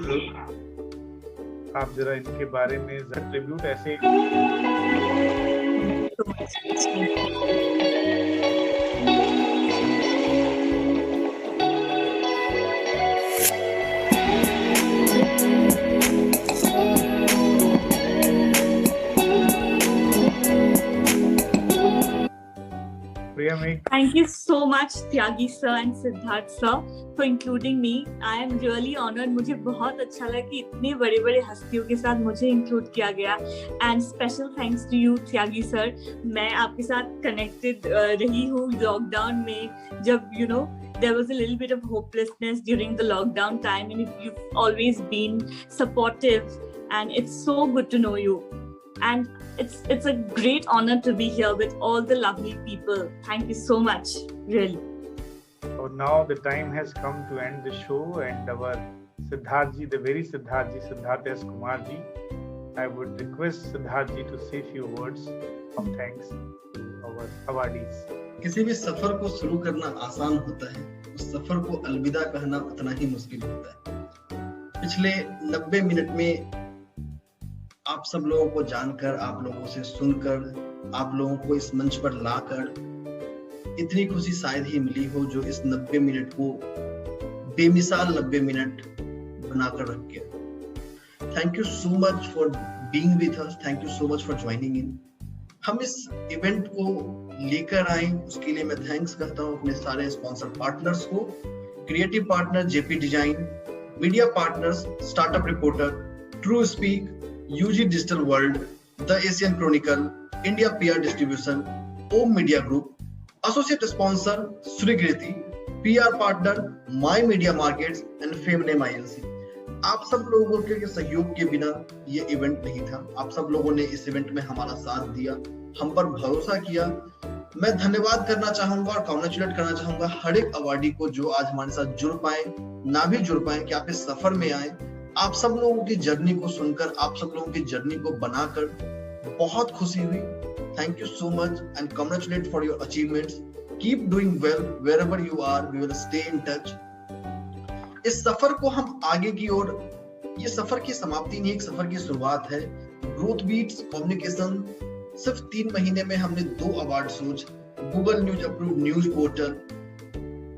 आप जरा इनके बारे में ट्रिब्यूट ऐसे. Priya. Thank you so much, Tyagi sir and Siddharth sir, for including me. I am really honored. मुझे बहुत अच्छा लगा कि इतने बड़े-बड़े हस्तियों के साथ मुझे include किया गया. And special thanks to you, Tyagi sir. मैं आपके साथ connected रही हूँ lockdown में, जब there was a little bit of hopelessness during the lockdown time, and you've always been supportive, and it's so good to know you. And it's a great honor to be here with all the lovely people. Thank you so much, really. So now the time has come to end the show, and our Siddharth the very Siddharth S. Kumar ji, I would request Siddharth ji to say a few words of thanks to our awardees. किसी भी सफर को शुरू करना आसान होता है, उस सफर को अलविदा कहना उतना ही मुश्किल होता है। पिछले 90 मिनट में आप सब लोगों को जानकर, आप लोगों से सुनकर, आप लोगों को इस मंच पर लाकर इतनी खुशी शायद ही मिली हो जो इस 90 मिनट को बेमिसाल 90 मिनट बनाकर रख गया। Thank you so much for being with us, thank you so much for joining इन। हम इस इवेंट को लेकर आए, उसके लिए मैं थैंक्स करता हूँ अपने सारे स्पॉन्सर पार्टनर्स को, creative partner JP design, media partners Startup Reporter, True speak, UG Digital World, The Asian Chronicle, India PR Distribution, Om Media Group, Associate Sponsor Srikriti, PR Partner My Media Markets and FameName INC. आप सब लोगों के सहयोग के बिना ये इवेंट नहीं था। आप सब लोगों ने इस इवेंट में हमारा साथ दिया, हम पर भरोसा किया। मैं धन्यवाद करना चाहूंगा और कॉन्ग्रेचुलेट करना चाहूंगा हर एक अवार्डी को जो आज हमारे साथ जुड़ पाए, ना भी जुड़ पाए, कि आप इस सफर में आए। आप सब लोगों की जर्नी को सुनकर, आप सब लोगों की जर्नी को बनाकर बहुत खुशी हुई। Thank you so much and congratulate for your achievements. Keep doing well wherever you are, we will stay in touch. इस सफर को हम आगे की ओर, ये सफर की समाप्ति नहीं, एक सफर की शुरुआत है। ग्रोथ बीट्स कम्युनिकेशन सिर्फ 3 महीने में हमने 2 award shows, Google news approved news portal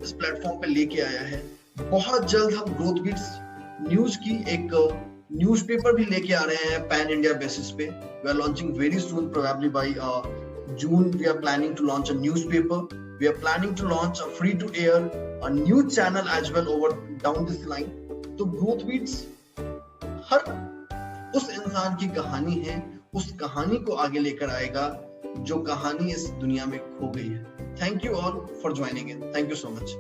इस प्लेटफॉर्म पे लेके आया है। बहुत जल्द हम ग्रोथ बीट्स न्यूज की एक न्यूज़पेपर भी लेके आ रहे हैं पैन इंडिया बेसिस पे। We are launching very soon, probably by June we are planning to launch a newspaper. We are planning to launch a free to air a news channel as well over down this line. तो ग्रोथ बीट्स हर उस इंसान की कहानी है, उस कहानी को आगे लेकर आएगा जो कहानी इस दुनिया में खो गई है। Thank you all for joining in. Thank you so much.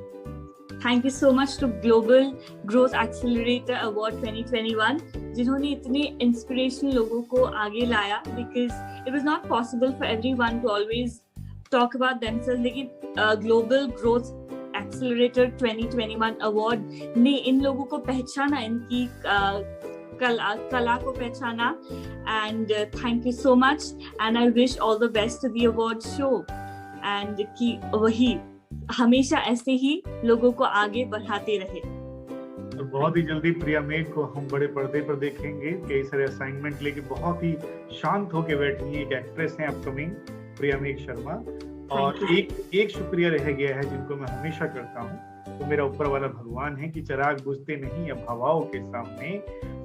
Thank you so much to Global Growth Accelerator Award 2021, जिन्होंने इतने इंस्पिरेशनल लोगों को आगे लाया, because it was not possible for everyone to always talk about themselves. लेकिन Global Growth Accelerator 2021 Award ने इन लोगों को पहचाना, इनकी कला को पहचाना, and thank you so much, and I wish all the best to the award show, and कि वही हमेशा ऐसे ही लोगों को आगे बढ़ाते रहे। तो बहुत ही जल्दी प्रिया मेघ को हम बड़े पर्दे पर देखेंगे। कई सारे असाइनमेंट लेके बहुत ही शांत होके बैठी है, एक एक्ट्रेस है अपकमिंग, प्रिया मेघ शर्मा। और एक शुक्रिया रह गया है जिनको मैं हमेशा करता हूँ, तो मेरा ऊपर वाला भगवान है कि चिराग बुझते नहीं अब हवाओं के सामने,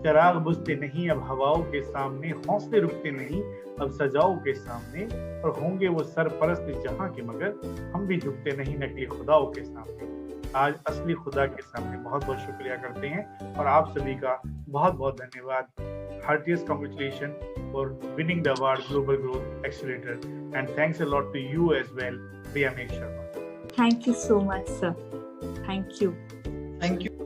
चिराग बुझते नहीं अब हवाओं के सामने, हौसले रुकते नहीं अब सजाओं के सामने, और होंगे वो सरपरस्त जहां के मगर हम भी झुकते नहीं नकली खुदाओं के सामने। आज असली खुदा के सामने बहुत बहुत शुक्रिया करते हैं, और आप सभी का बहुत बहुत धन्यवाद। Heartiest congratulation for winning the award global growth accelerator, and thanks a lot to you as well, Priya Megh Sharma. Thank you so much, sir. Thank you. Thank you.